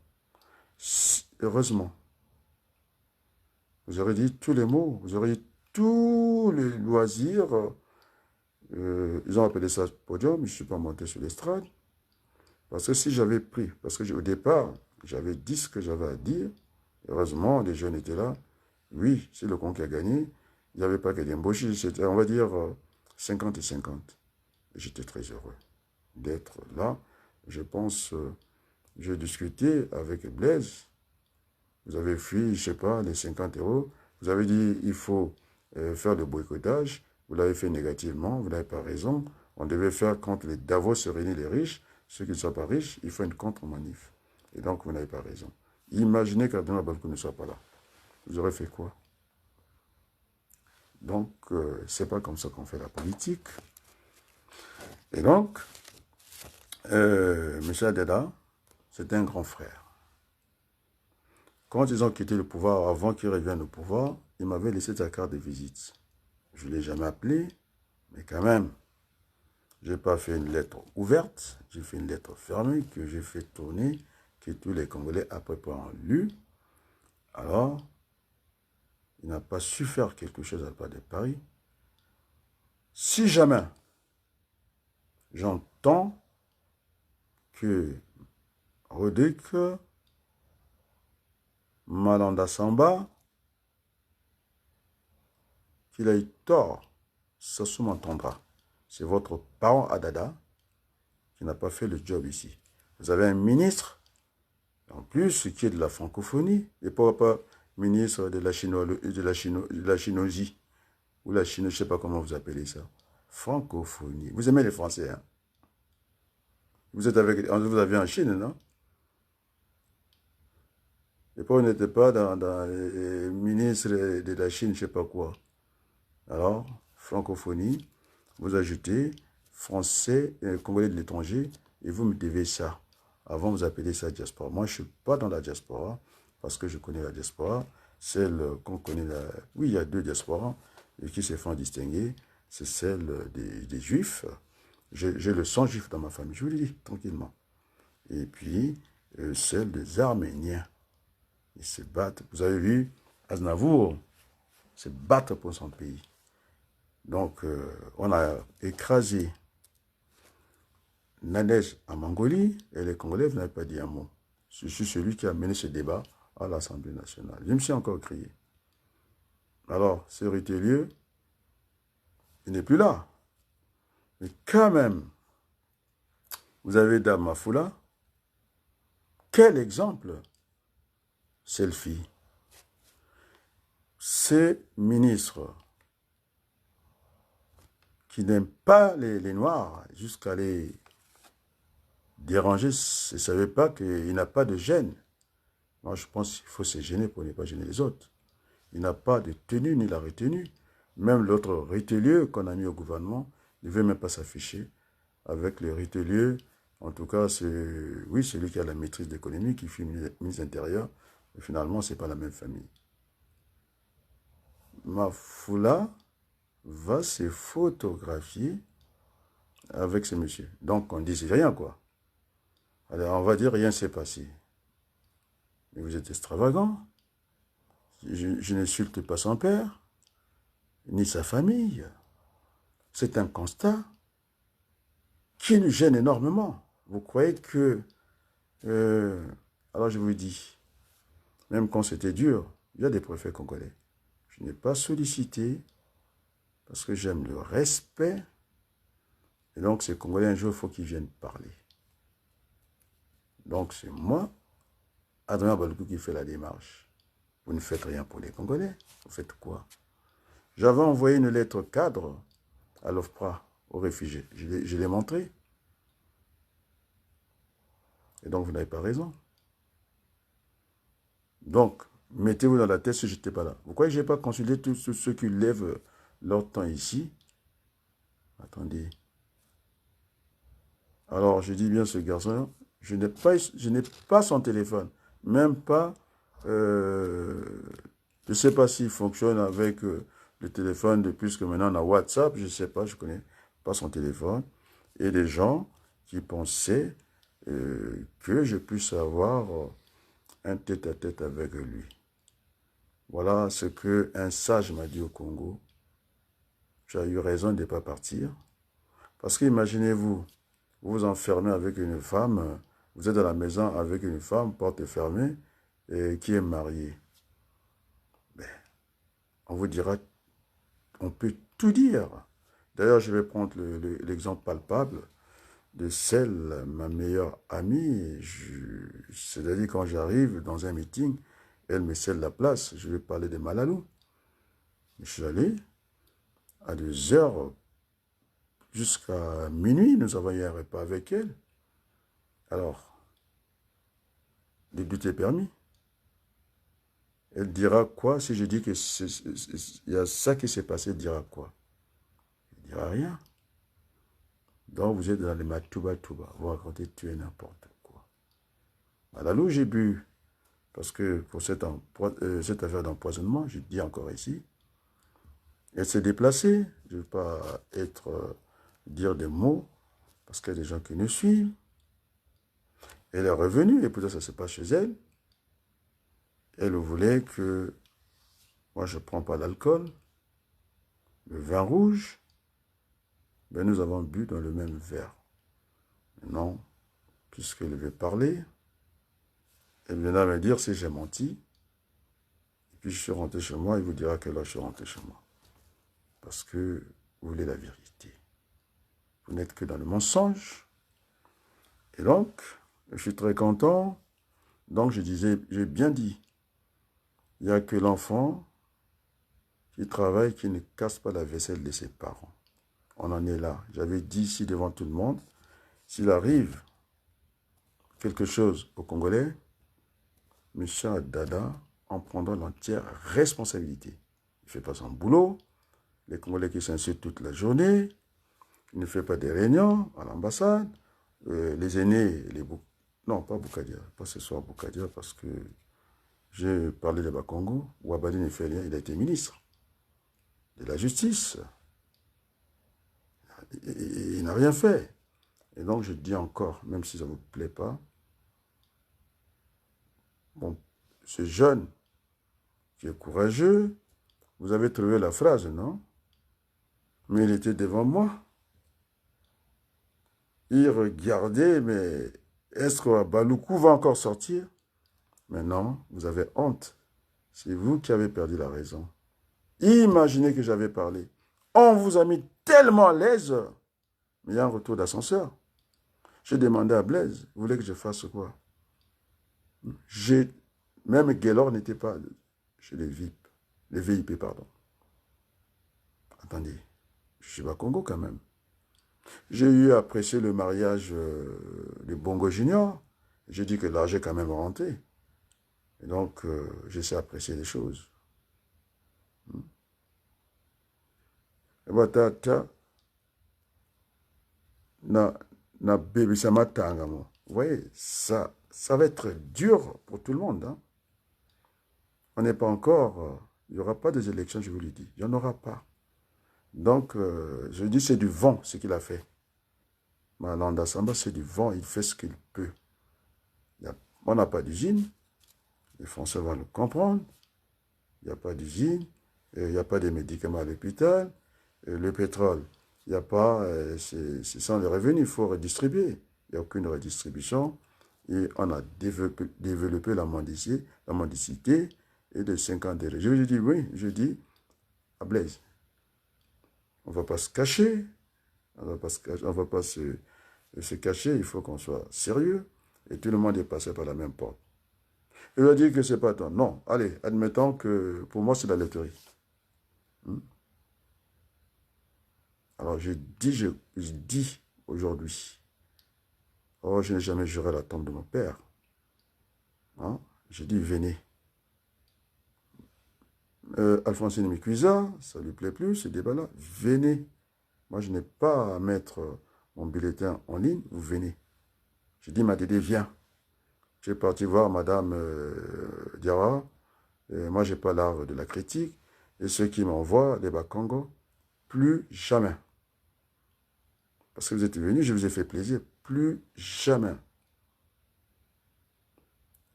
S1: heureusement, vous aurez dit tous les mots, vous aurez dit tous les loisirs. Ils ont appelé ça podium, je ne suis pas monté sur l'estrade. Parce que si j'avais pris, parce qu'au départ, j'avais dit ce que j'avais à dire, heureusement, les jeunes étaient là. Oui, c'est le Congo qui a gagné. Il n'y avait pas que des embauchés, c'était, on va dire, 50 et 50. J'étais très heureux d'être là. Je pense, j'ai discuté avec Blaise. Vous avez fui, je ne sais pas, les 50 euros. Vous avez dit, il faut faire le boycottage. Vous l'avez fait négativement, vous n'avez pas raison. On devait faire contre les Davos se réunir les riches. Ceux qui ne sont pas riches, il faut une contre-manif. Et donc, vous n'avez pas raison. Imaginez qu'Abdoulaye Balkou ne soit pas là. Vous aurez fait quoi? Donc, c'est pas comme ça qu'on fait la politique. Et donc, M. Adada, c'était un grand frère. Quand ils ont quitté le pouvoir, avant qu'ils reviennent au pouvoir, ils m'avaient laissé sa carte de visite. Je ne l'ai jamais appelé, mais quand même, je n'ai pas fait une lettre ouverte, j'ai fait une lettre fermée que j'ai fait tourner, que tous les Congolais après ont lu. Alors, il n'a pas su faire quelque chose à part de Paris. Si jamais j'entends que Rodrigue Malanda Samba, qu'il a eu tort, ça se m'entendra. C'est votre parent Adada qui n'a pas fait le job ici. Vous avez un ministre, en plus, qui est de la francophonie, et pourquoi pas ministre de la chinoisie, ou la Chine, je ne sais pas comment vous appelez ça. Francophonie. Vous aimez les Français, hein? Vous avez en Chine, non? Et pourquoi vous n'êtes pas dans le ministre de la Chine, je ne sais pas quoi. Alors, francophonie, vous ajoutez français et congolais de l'étranger, et vous me devez ça. Avant, vous appelez ça diaspora. Moi, je ne suis pas dans la diaspora, parce que je connais la diaspora. Celle qu'on connaît, oui, il y a deux diasporas qui se font distinguer. C'est celle des Juifs. J'ai le sang juif dans ma famille, je vous le dis tranquillement. Et puis, celle des Arméniens. Ils se battent. Vous avez vu, Aznavour se battre pour son pays. Donc, on a écrasé Nadège en Mongolie et les Congolais n'avaient pas dit un mot. Je suis celui qui a mené ce débat à l'Assemblée nationale. Je me suis encore crié. Alors, ce Rutelieux, il n'est plus là. Mais quand même, vous avez Dame Mafoula. Quel exemple, selfie. Ces ministres qui n'aiment pas les Noirs jusqu'à les déranger, ne savaient pas qu'il n'a pas de gêne. Moi, je pense qu'il faut se gêner pour ne pas gêner les autres. Il n'a pas de tenue ni la retenue. Même l'autre Rutelieux qu'on a mis au gouvernement ne veut même pas s'afficher avec le Rutelieux. En tout cas, c'est oui, celui qui a la maîtrise de l'économie, qui fut ministre intérieur. Mais finalement, ce n'est pas la même famille. Mafoula va se photographier avec ce monsieur. Donc, on ne dit rien, quoi. Alors, on va dire rien ne s'est passé. Mais vous êtes extravagant. Je n'insulte pas son père, ni sa famille. C'est un constat qui nous gêne énormément. Vous croyez que... alors je vous dis, même quand c'était dur, il y a des préfets congolais. Je n'ai pas sollicité parce que j'aime le respect. Et donc ces Congolais, un jour, il faut qu'ils viennent parler. Donc c'est moi, Adrien Baloukou, qui fait la démarche. Vous ne faites rien pour les Congolais. Vous faites quoi? J'avais envoyé une lettre cadre à l'OFPRA, aux réfugiés. Je l'ai montré. Et donc, vous n'avez pas raison. Donc, mettez-vous dans la tête si je n'étais pas là. Vous croyez que je n'ai pas consulté tous ceux qui lèvent leur temps ici? Attendez. Alors, je dis bien ce garçon, je n'ai pas son téléphone. Même pas, je ne sais pas s'il fonctionne avec le téléphone depuis que maintenant on a WhatsApp, je ne sais pas, je ne connais pas son téléphone. Et des gens qui pensaient que je puisse avoir un tête-à-tête avec lui. Voilà ce qu'un sage m'a dit au Congo. Tu as eu raison de ne pas partir. Parce qu'imaginez-vous, vous vous enfermez avec une femme, vous êtes dans la maison avec une femme, porte fermée, et qui est mariée. Ben, on vous dira, on peut tout dire. D'ailleurs, je vais prendre l'exemple palpable de celle, ma meilleure amie. C'est-à-dire, quand j'arrive dans un meeting, elle me cède la place. Je vais parler de Malalou. Je suis allé à 2h jusqu'à minuit. Nous avons eu un repas avec elle. Alors, le but est permis. Elle dira quoi si je dis que il y a ça qui s'est passé, elle dira quoi? Elle ne dira rien. Donc, vous êtes dans les matouba. Vous racontez tu es n'importe quoi. Malalou, j'ai bu. Parce que pour cette affaire d'empoisonnement, je dis encore ici, elle s'est déplacée. Je ne veux pas dire des mots, parce qu'il y a des gens qui nous suivent. Elle est revenue, et peut-être ça ne se passe chez elle. Elle voulait que, moi je ne prends pas l'alcool, le vin rouge, mais nous avons bu dans le même verre. Non, puisqu'elle veut parler, elle viendra me dire si j'ai menti. Et puis je suis rentré chez moi, il vous dira que là je suis rentré chez moi. Parce que vous voulez la vérité. Vous n'êtes que dans le mensonge. Et donc, je suis très content. Donc je disais, j'ai bien dit, il n'y a que l'enfant qui travaille, qui ne casse pas la vaisselle de ses parents. On en est là. J'avais dit ici devant tout le monde, s'il arrive quelque chose aux Congolais, M. Dada en prendra l'entière responsabilité. Il ne fait pas son boulot. Les Congolais qui s'insultent toute la journée, il ne fait pas des réunions à l'ambassade. Les aînés, non, pas Boukadia, pas ce soir Boukadia, parce que j'ai parlé de Bakongo. Ouabadi ne fait rien, il a été ministre de la justice. Il n'a rien fait. Et donc je dis encore, même si ça ne vous plaît pas, Bon, ce jeune qui est courageux, vous avez trouvé la phrase, non? Mais il était devant moi. Il regardait, mais est-ce que Baloukou va encore sortir? Mais non, vous avez honte. C'est vous qui avez perdu la raison. Imaginez que j'avais parlé. On vous a mis tellement à l'aise. Mais il y a un retour d'ascenseur. J'ai demandé à Blaise, vous voulez que je fasse quoi? Même Gaylor n'était pas chez les VIP. Les VIP, pardon. Attendez, je suis pas Congo quand même. J'ai eu à apprécier le mariage de Bongo Junior. J'ai dit que l'argent est quand même rentré. Et donc, j'essaie d'apprécier les choses. Et voilà, na bébé sama tanga mo. Vous voyez, ça va être dur pour tout le monde. Hein. On n'est pas encore, il n'y aura pas des élections, je vous le dis. Il n'y en aura pas. Donc, je dis c'est du vent ce qu'il a fait. Malanda Samba, c'est du vent, il fait ce qu'il peut. On n'a pas d'usine, les Français vont le comprendre. Il n'y a pas d'usine, il n'y a pas de médicaments à l'hôpital, le pétrole, il n'y a pas, c'est sans les revenus, il faut redistribuer. Il n'y a aucune redistribution. Et on a développé la mendicité et de 50 ans. Je dis oui, je dis à Blaise, on ne va pas se cacher, on ne va pas se cacher, il faut qu'on soit sérieux. Et tout le monde est passé par la même porte. Il va dire que ce n'est pas toi. Non, allez, admettons que pour moi c'est la loterie. Alors je dis aujourd'hui, oh, je n'ai jamais juré la tombe de mon père. Hein? Je dis venez. Alphonsine Mikuisa, ça ne lui plaît plus, ce débat-là, venez. Moi, je n'ai pas à mettre mon bulletin en ligne, vous venez. Je dis, ma Dédé, viens. Je suis parti voir Madame Diarra. Moi, je n'ai pas l'art de la critique. Et ceux qui m'envoient, les Bakongo, plus jamais. Parce que vous êtes venus, je vous ai fait plaisir. Plus jamais.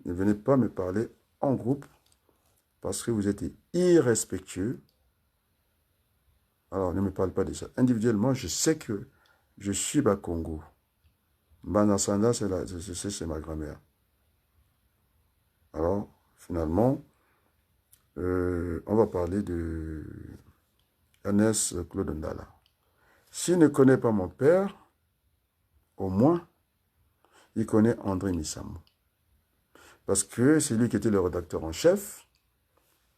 S1: Ne venez pas me parler en groupe parce que vous êtes irrespectueux. Alors, ne me parle pas de ça. Individuellement, je sais que je suis Bakongo. Banasanda, c'est ma grand-mère. Alors, finalement, on va parler de Ernest Claude Ndala. S'il ne connaît pas mon père, au moins, il connaît André Missamou. Parce que c'est lui qui était le rédacteur en chef,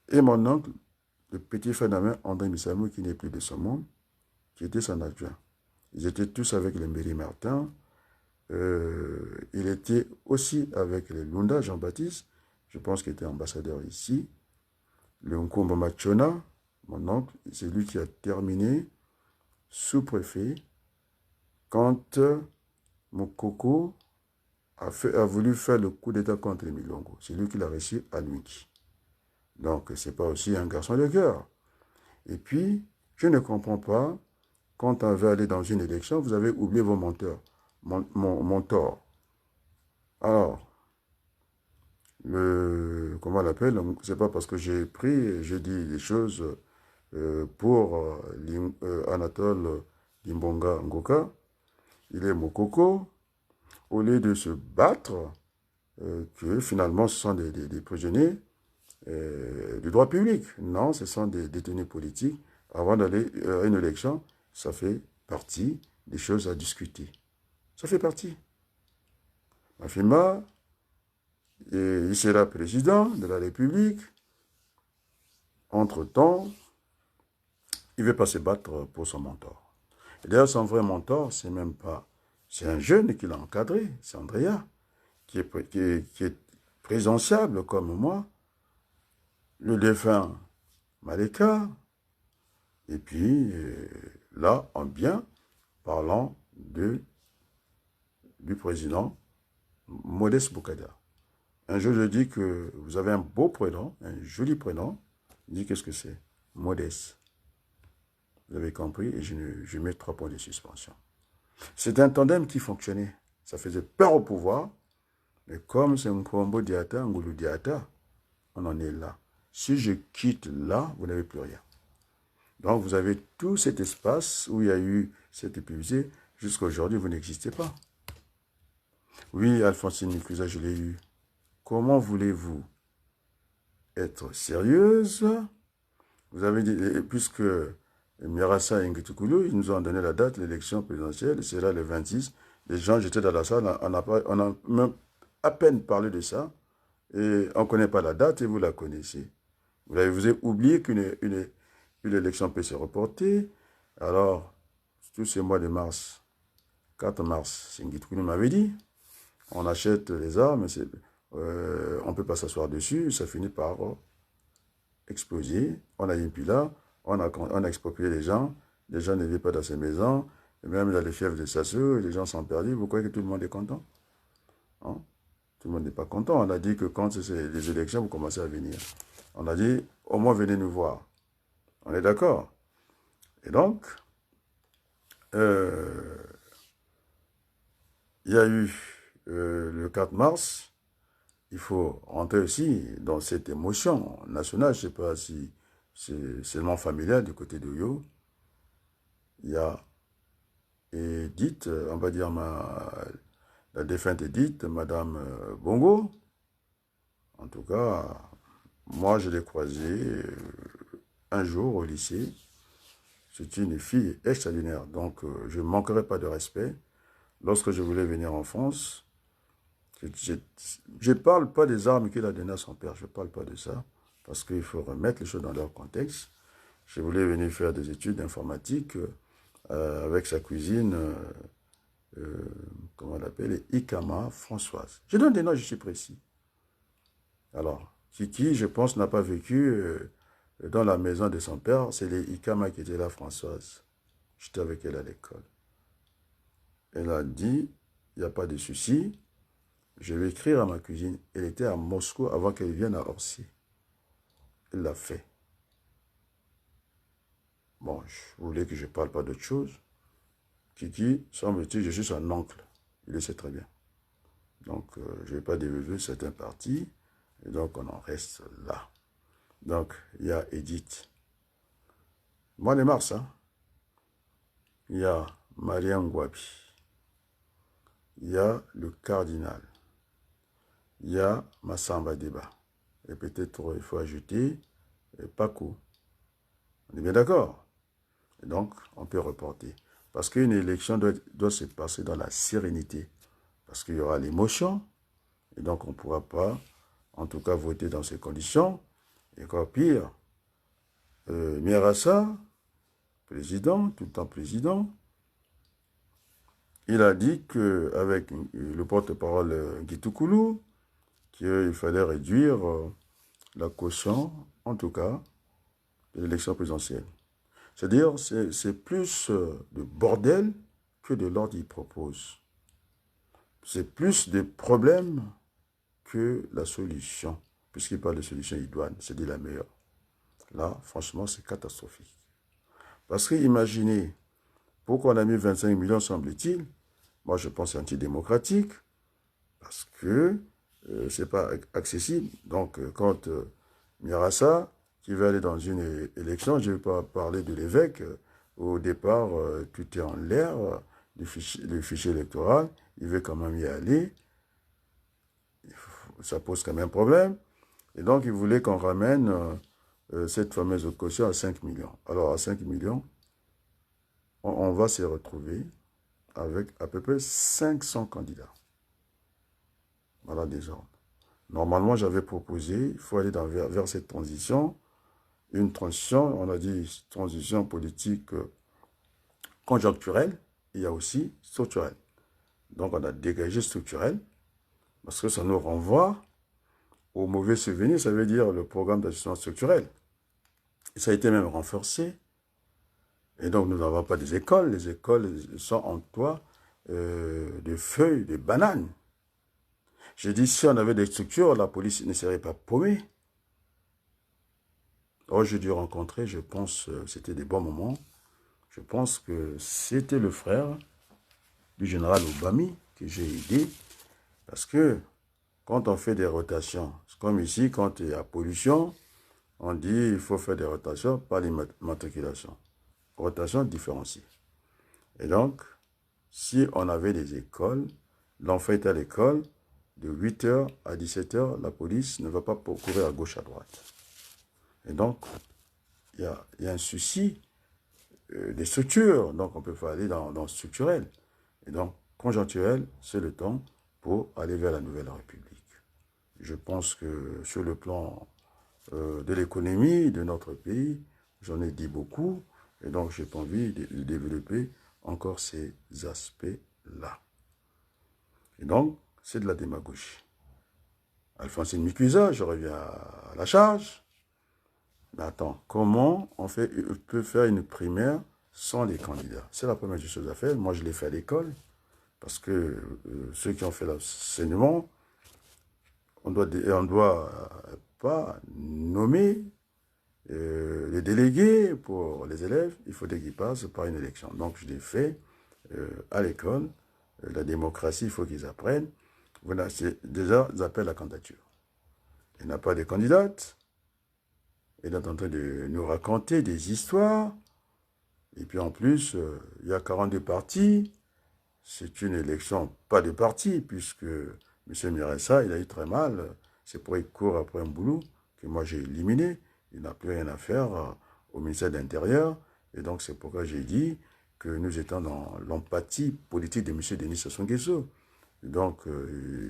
S1: et mon oncle, le petit phénomène André Missamou, qui n'est plus de ce monde, qui était son adjoint. Ils étaient tous avec les Méry Martin. Il était aussi avec les Lunda, Jean-Baptiste, je pense qu'il était ambassadeur ici. Le Nkombo Machona, mon oncle, c'est lui qui a terminé sous-préfet quand Mokoko a voulu faire le coup d'état contre les Milongo. C'est lui qui l'a reçu à Luiki. Donc, ce n'est pas aussi un garçon de cœur. Et puis, je ne comprends pas, quand on veut aller dans une élection, vous avez oublié vos menteurs, mentors. Alors, comment on l'appelle? C'est pas parce que j'ai pris, j'ai dit des choses pour Anatole Limbonga Ngoka. Il est Mokoko. Au lieu de se battre, que finalement ce sont des prisonniers du droit public. Non, ce sont des détenus politiques. Avant d'aller à une élection, ça fait partie des choses à discuter. Ça fait partie. Mafima, il sera président de la République. Entre-temps, il ne veut pas se battre pour son mentor. D'ailleurs, son vrai mentor, c'est même pas... C'est un jeune qui l'a encadré, c'est Andrea, qui est présentiable comme moi, le défunt Maleka, et puis là, en bien, parlant du président Modeste Boukada. Un jour, je dis que vous avez un beau prénom, un joli prénom. Je dis qu'est-ce que c'est? Modeste. Vous avez compris, et je mets 3 points de suspension. C'est un tandem qui fonctionnait. Ça faisait peur au pouvoir, Mais comme c'est un combo Diata, un Goulou Diata, on en est là. Si je quitte là, vous n'avez plus rien. Donc, vous avez tout cet espace où il y a eu cette épusée. Jusqu'à aujourd'hui, vous n'existez pas. Oui, Alphonsine Nicusa, je l'ai eu. Comment voulez-vous être sérieuse? Vous avez dit, puisque Mirassa et Ngitoukoulou, ils nous ont donné la date, l'élection présidentielle, c'est là le 26. Les gens, j'étais dans la salle, on a même à peine parlé de ça, et on ne connaît pas la date et vous la connaissez. Vous avez oublié qu'une élection peut se reporter. Alors, tout ce mois de mars, 4 mars, c'est Ngitoukoulou m'avait dit, on achète les armes, on ne peut pas s'asseoir dessus, ça finit par exploser. On a eu une pila, on a exproprié les gens ne vivent pas dans ces maisons, et même dans les fiefs de Sassou, les gens sont perdus. Vous croyez que tout le monde est content? Hein? Tout le monde n'est pas content. On a dit que quand c'est les élections, vous commencez à venir. On a dit, au moins venez nous voir. On est d'accord? Et donc, il y a eu le 4 mars, il faut rentrer aussi dans cette émotion nationale. Je ne sais pas si c'est seulement familial du côté d'Oyo. Il y a Edith, on va dire la défunte Edith, Madame Bongo. En tout cas, moi je l'ai croisée un jour au lycée. C'est une fille extraordinaire. Donc je ne manquerai pas de respect. Lorsque je voulais venir en France, je ne parle pas des armes qu'il a données à son père, je ne parle pas de ça, parce qu'il faut remettre les choses dans leur contexte. Je voulais venir faire des études d'informatique avec sa cousine, comment on l'appelle, Ikama Françoise. Je donne des noms, je suis précis. Alors, Kiki, je pense, n'a pas vécu dans la maison de son père, c'est les Ikama qui étaient là, Françoise. J'étais avec elle à l'école. Elle a dit, il n'y a pas de souci, je vais écrire à ma cousine. Elle était à Moscou avant qu'elle vienne à Orsi. Elle l'a fait. Bon, je voulais que je ne parle pas d'autre chose. Kiki, semble-t-il, je suis son oncle. Il le sait très bien. Donc, je ne vais pas développer certains parties. Et donc, on en reste là. Donc, il y a Edith. Mois de mars, hein. Il y a Mariam Ngwabi. Il y a le cardinal. Il y a Massamba Deba. Et peut-être il faut ajouter Paco. On est bien d'accord? Et donc, on peut reporter. Parce qu'une élection doit se passer dans la sérénité. Parce qu'il y aura l'émotion. Et donc, on ne pourra pas, en tout cas, voter dans ces conditions. Et encore pire, Mirassa, président, tout le temps président, il a dit qu'avec le porte-parole Ngitoukoulou, qu'il fallait réduire la caution, en tout cas, de l'élection présidentielle. C'est-à-dire, c'est plus de bordel que de l'ordre qu'il propose. C'est plus de problèmes que la solution. Puisqu'il parle de solution idoine, c'est dit la meilleure. Là, franchement, c'est catastrophique. Parce que imaginez, pourquoi on a mis 25 millions, semble-t-il? Moi, je pense que c'est antidémocratique, parce que ce n'est pas accessible. Donc, quand Mirassa, qui veut aller dans une élection, je ne vais pas parler de l'évêque, au départ, tout est en l'air, le fichier électoral, il veut quand même y aller, ça pose quand même problème. Et donc, il voulait qu'on ramène cette fameuse caution à 5 millions. Alors, à 5 millions, on va se retrouver avec à peu près 500 candidats. Voilà des ordres. Normalement, j'avais proposé, il faut aller vers cette transition. Une transition, on a dit transition politique conjoncturelle, il y a aussi structurelle. Donc, on a dégagé structurel, parce que ça nous renvoie au mauvais souvenir, ça veut dire le programme d'ajustement structurel. Et ça a été même renforcé. Et donc, nous n'avons pas des écoles. Les écoles sont en toit de feuilles, de bananes. J'ai dit, si on avait des structures, la police ne serait pas paumée. Oh, j'ai dû rencontrer, je pense, c'était des bons moments. Je pense que c'était le frère du général Obami que j'ai aidé. Parce que quand on fait des rotations, comme ici, quand il y a pollution, on dit il faut faire des rotations, pas l'immatriculation. Rotation différenciée. Et donc, si on avait des écoles, l'enfant est à l'école, de 8 h à 17 h, la police ne va pas courir à gauche, à droite. Et donc, il y a un souci des structures. Donc, on peut pas aller dans le structurel. Et donc, conjoncturel, c'est le temps pour aller vers la nouvelle République. Je pense que sur le plan de l'économie de notre pays, j'en ai dit beaucoup. Et donc, j'ai pas envie de développer encore ces aspects-là. Et donc, c'est de la démagogie. Alphonsine Mikuza, je reviens à la charge. Mais attends, comment on peut faire une primaire sans les candidats? C'est la première chose à faire. Moi, je l'ai fait à l'école, parce que ceux qui ont fait l'enseignement, on doit pas nommer les délégués pour les élèves, il faut qu'ils passent par une élection. Donc, je l'ai fait à l'école. La démocratie, il faut qu'ils apprennent. Voilà, c'est déjà des appels à candidature. Il n'y a pas de candidate. Elle est en train de nous raconter des histoires. Et puis en plus, il y a 42 partis. C'est une élection, pas de parti, puisque M. Miressa, il a eu très mal. C'est pour qu'il court après un boulot que moi j'ai éliminé. Il n'a plus rien à faire au ministère de l'Intérieur. Et donc c'est pourquoi j'ai dit que nous étions dans l'empathie politique de M. Denis Sassou Nguesso. Donc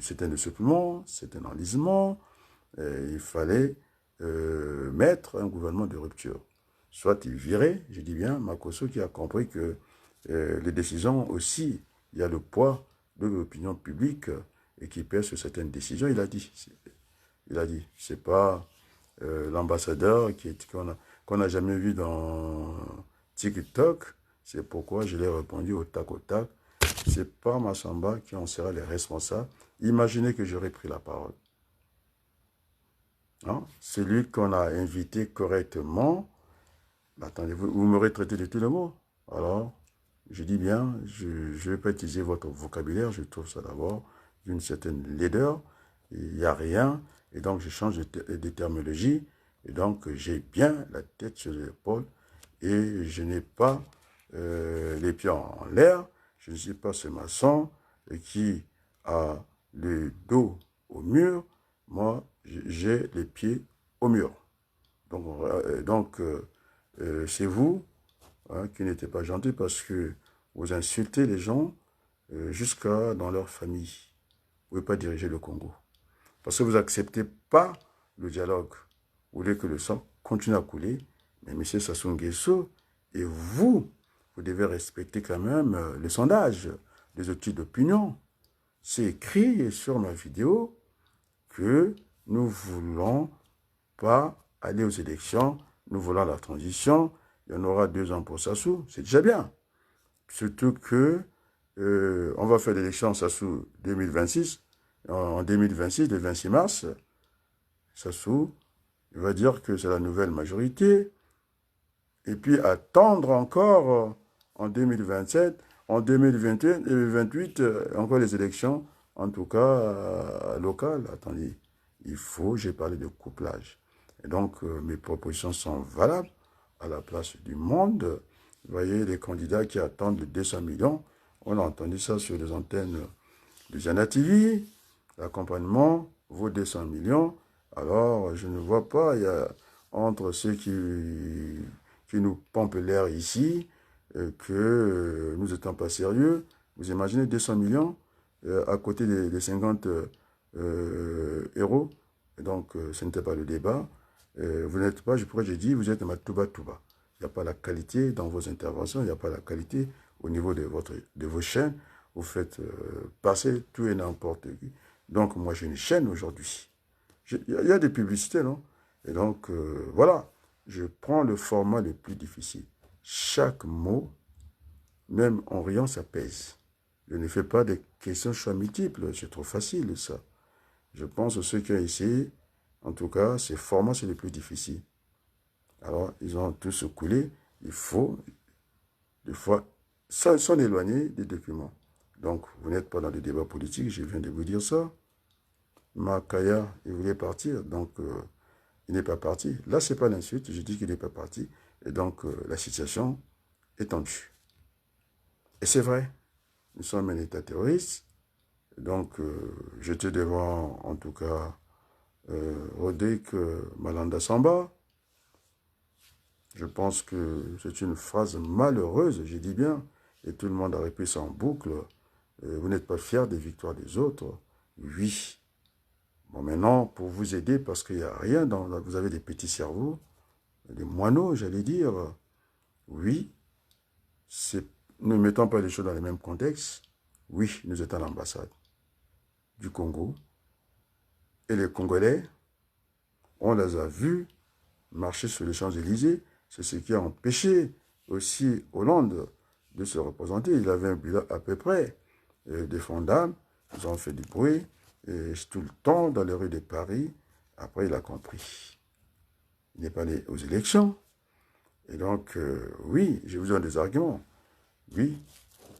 S1: c'est un supplément, c'est un enlisement. Il fallait mettre un gouvernement de rupture. Soit il virait, je dis bien, Makosso qui a compris que les décisions aussi, il y a le poids de l'opinion publique et qui pèse sur certaines décisions. Il a dit, c'est pas l'ambassadeur qu'on n'a jamais vu dans TikTok. C'est pourquoi je l'ai répondu au tac au tac. C'est pas Massamba qui en sera les responsables. Imaginez que j'aurais pris la parole. Hein? Celui qu'on a invité correctement. Attendez, vous m'aurez traité de tous les mots. Alors, je dis bien, je ne vais pas utiliser votre vocabulaire. Je trouve ça d'abord d'une certaine laideur. Il n'y a rien. Et donc, je change de terminologie. Et donc, j'ai bien la tête sur les épaules. Et je n'ai pas les pieds en l'air. Je ne suis pas ce maçon qui a le dos au mur. Moi, j'ai les pieds au mur. Donc c'est vous qui n'êtes pas gentil parce que vous insultez les gens jusqu'à dans leur famille. Vous ne pouvez pas diriger le Congo. Parce que vous n'acceptez pas le dialogue. Vous voulez que le sang continue à couler. Mais M. Sassou Nguesso, et vous devez respecter quand même le sondage, les études d'opinion. C'est écrit sur ma vidéo que nous ne voulons pas aller aux élections, nous voulons la transition, il y en aura 2 ans pour Sassou, c'est déjà bien. Surtout que on va faire l'élection Sassou 2026, en 2026, le 26 mars, Sassou, il va dire que c'est la nouvelle majorité, et puis attendre encore en 2027, en 2028, 2028, encore les élections, en tout cas locales. Attendez, j'ai parlé de couplage. Et donc, mes propositions sont valables à la place du monde. Vous voyez, les candidats qui attendent les 200 millions, on a entendu ça sur les antennes de Jana TV, l'accompagnement vaut 200 millions. Alors, je ne vois pas, il y a entre ceux qui nous pompent l'air ici, que nous n'étions pas sérieux. Vous imaginez 200 millions à côté des 50 euros. Et donc, ce n'était pas le débat. Vous n'êtes pas, j'ai dit, vous êtes ma touba. Il n'y a pas la qualité dans vos interventions, il n'y a pas la qualité au niveau de vos chaînes. Vous faites passer tout et n'importe qui. Donc, moi, j'ai une chaîne aujourd'hui. Il y a des publicités, non? Et donc, voilà. Je prends le format le plus difficile. Chaque mot, même en riant, ça pèse. Je ne fais pas des questions choix multiples. C'est trop facile, ça. Je pense que ceux qui ont essayé, en tout cas, ces formats, c'est le plus difficile. Alors, ils ont tous coulé. Il faut, des fois, s'en éloigner des documents. Donc, vous n'êtes pas dans le débat politique, je viens de vous dire ça. Makaya, il voulait partir, donc il n'est pas parti. Là, ce n'est pas l'insulte, je dis qu'il n'est pas parti. Et donc, la situation est tendue. Et c'est vrai, nous sommes un État terroriste. Donc, j'étais devant, en tout cas, Rodrigue Malanda Samba. Je pense que c'est une phrase malheureuse, je dis bien, et tout le monde a répété ça en boucle. Vous n'êtes pas fiers des victoires des autres? Oui. Bon, maintenant, pour vous aider, parce qu'il n'y a rien, vous avez des petits cerveaux, des moineaux, j'allais dire. Oui, ne mettons pas les choses dans le même contexte. Oui, nous étions à l'ambassade du Congo. Et les Congolais, on les a vus marcher sur les Champs-Élysées. C'est ce qui a empêché aussi Hollande de se représenter. Il avait un bilan à peu près défendable. Ils ont fait du bruit. Et tout le temps dans les rues de Paris. Après, il a compris. Il n'est pas allé aux élections. Et donc, oui, j'ai besoin des arguments. Oui,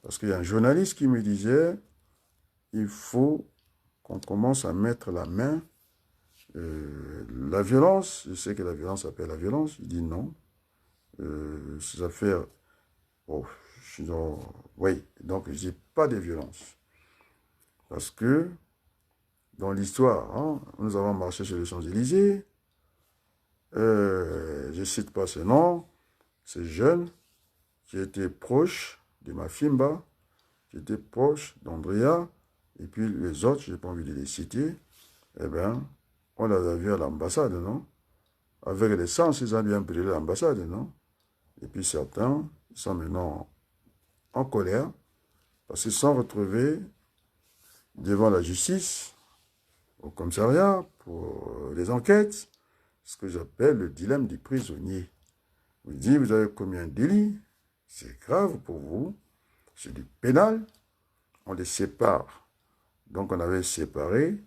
S1: parce qu'il y a un journaliste qui me disait, il faut qu'on commence à mettre la main. La violence, je sais que la violence appelle la violence. Il dit non. Ces affaires, oh, oui, donc je dis pas de violence. Parce que dans l'histoire, hein, nous avons marché sur les Champs-Élysées. Je ne cite pas ce nom. Ces jeunes qui étaient proches de Mafimba, qui étaient proches d'Andrea, et puis les autres, je n'ai pas envie de les citer, eh bien, on les a vus à l'ambassade, non? Avec l'essence, ils ont bien brûlé l'ambassade, non? Et puis certains, ils sont maintenant en colère, parce qu'ils sont retrouvés devant la justice, au commissariat, pour les enquêtes, ce que j'appelle le dilemme du prisonnier. Vous dites, vous avez commis un délit, c'est grave pour vous, c'est du pénal, on les sépare. Donc on avait séparé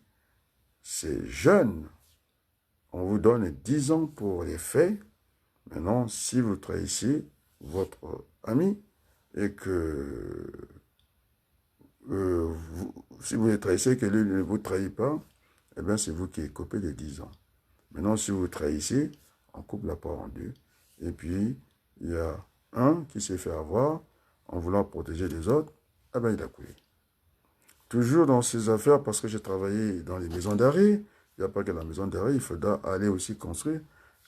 S1: ces jeunes. On vous donne 10 ans pour les faits. Maintenant, si vous trahissez votre ami et que si vous les trahissez, que lui ne vous trahit pas, eh bien c'est vous qui êtes coupé de 10 ans. Maintenant, si vous trahissez, on coupe la part en deux. Et puis, il y a un qui s'est fait avoir en voulant protéger les autres, eh bien il a coulé. Toujours dans ces affaires, parce que j'ai travaillé dans les maisons d'arrêt, il n'y a pas que la maison d'arrêt, il faudra aller aussi construire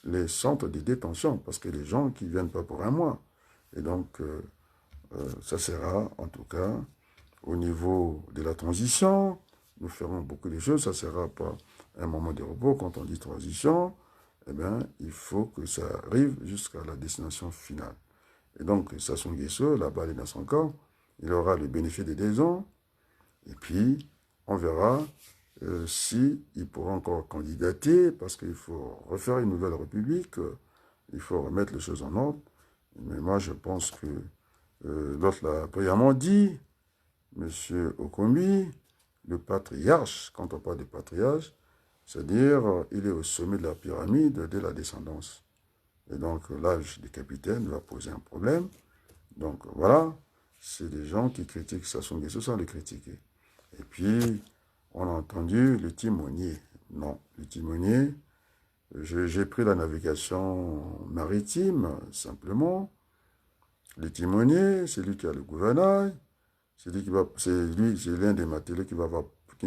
S1: les centres de détention, parce que les gens qui ne viennent pas pour un mois. Et donc, ça sera, en tout cas, au niveau de la transition, nous ferons beaucoup de choses, ça ne sera pas un moment de repos. Quand on dit transition, eh bien, il faut que ça arrive jusqu'à la destination finale. Et donc, Sassou Nguesso, la balle est dans son corps, il aura le bénéfice des 2 ans, et puis, on verra s'il pourra encore candidater, parce qu'il faut refaire une nouvelle république, il faut remettre les choses en ordre. Mais moi, je pense que l'autre l'a brillamment dit, M. Okombi, le patriarche, quand on parle de patriarche, c'est-à-dire il est au sommet de la pyramide de la descendance. Et donc, l'âge du capitaine va poser un problème. Donc, voilà, c'est des gens qui critiquent Sassou Nguesso sans le critiquer. Et puis, on a entendu le timonier. Non, le timonier, j'ai pris la navigation maritime, simplement. Le timonier, c'est lui qui a le gouvernail, c'est l'un des matelots qui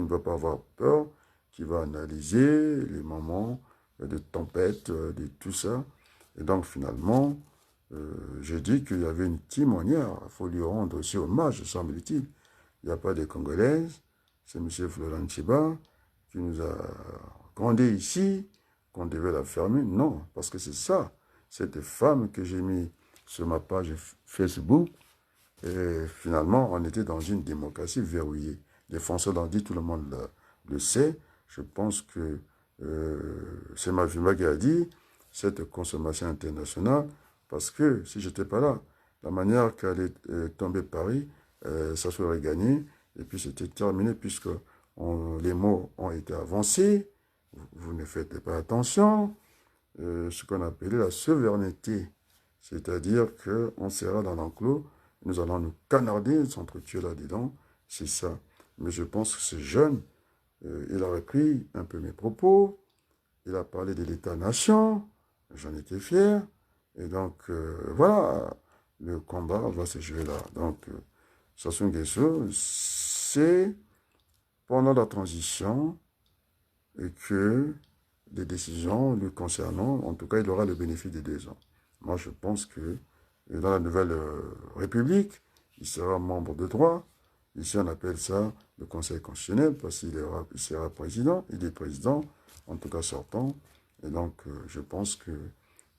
S1: ne va pas avoir peur, qui va analyser les moments de tempête, de tout ça. Et donc, finalement, j'ai dit qu'il y avait une timonière. Il faut lui rendre aussi hommage, semble-t-il. Il n'y a pas de Congolaises. C'est M. Florent Chiba qui nous a grondé ici, qu'on devait la fermer. Non, parce que c'est ça, cette femme que j'ai mis sur ma page Facebook. Et finalement, on était dans une démocratie verrouillée. Les Français l'ont dit, tout le monde le sait. Je pense que c'est Mavimba qui a dit cette consommation internationale, parce que si je n'étais pas là, la manière qu'allait tomber Paris, ça serait gagné, et puis c'était terminé, puisque les mots ont été avancés, vous ne faites pas attention, ce qu'on appelait la souveraineté, c'est-à-dire qu'on sera dans l'enclos, nous allons nous canarder, s'entretuer là-dedans, c'est ça. Mais je pense que ces jeunes, il a repris un peu mes propos, il a parlé de l'État-nation, j'en étais fier, et donc voilà, le combat va se jouer là. Donc, Sassou Nguesso, c'est pendant la transition que des décisions le concernant, en tout cas, il aura le bénéfice des 2 ans. Moi, je pense que dans la nouvelle République, il sera membre de droit. Ici, on appelle ça le Conseil constitutionnel parce il sera président, il est président, en tout cas sortant. Et donc, je pense que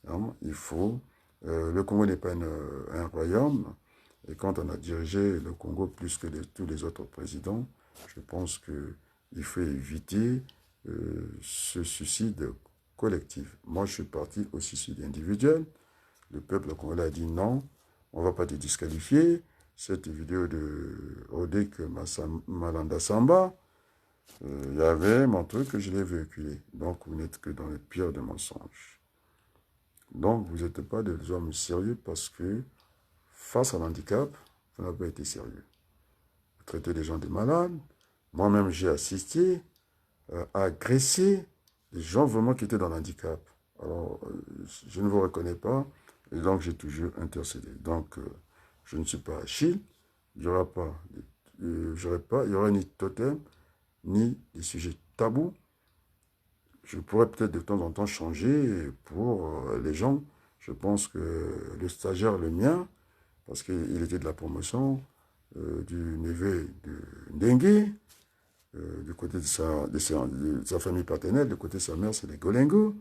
S1: hein, il faut... le Congo n'est pas un royaume. Et quand on a dirigé le Congo plus que tous les autres présidents, je pense qu'il faut éviter ce suicide collectif. Moi, je suis parti au suicide individuel. Le peuple congolais a dit non, on ne va pas te disqualifier. Cette vidéo de Odek Malanda Samba, il y avait mon truc que je l'ai véhiculé. Donc, vous n'êtes que dans le pire des mensonges. Donc, vous n'êtes pas des hommes sérieux parce que face à l'handicap, vous n'avez pas été sérieux. Vous traitez les gens de malades. Moi-même, j'ai assisté à agresser des gens vraiment qui étaient dans l'handicap. Alors, je ne vous reconnais pas, et donc j'ai toujours intercédé. Donc, je ne suis pas Achille, il n'y aura pas, il y aura ni totem, ni des sujets tabous. Je pourrais peut-être de temps en temps changer pour les gens. Je pense que le stagiaire, le mien, parce qu'il était de la promotion du neveu de Ndengue, du côté de sa famille paternelle, du côté de sa mère, c'est les Golingo.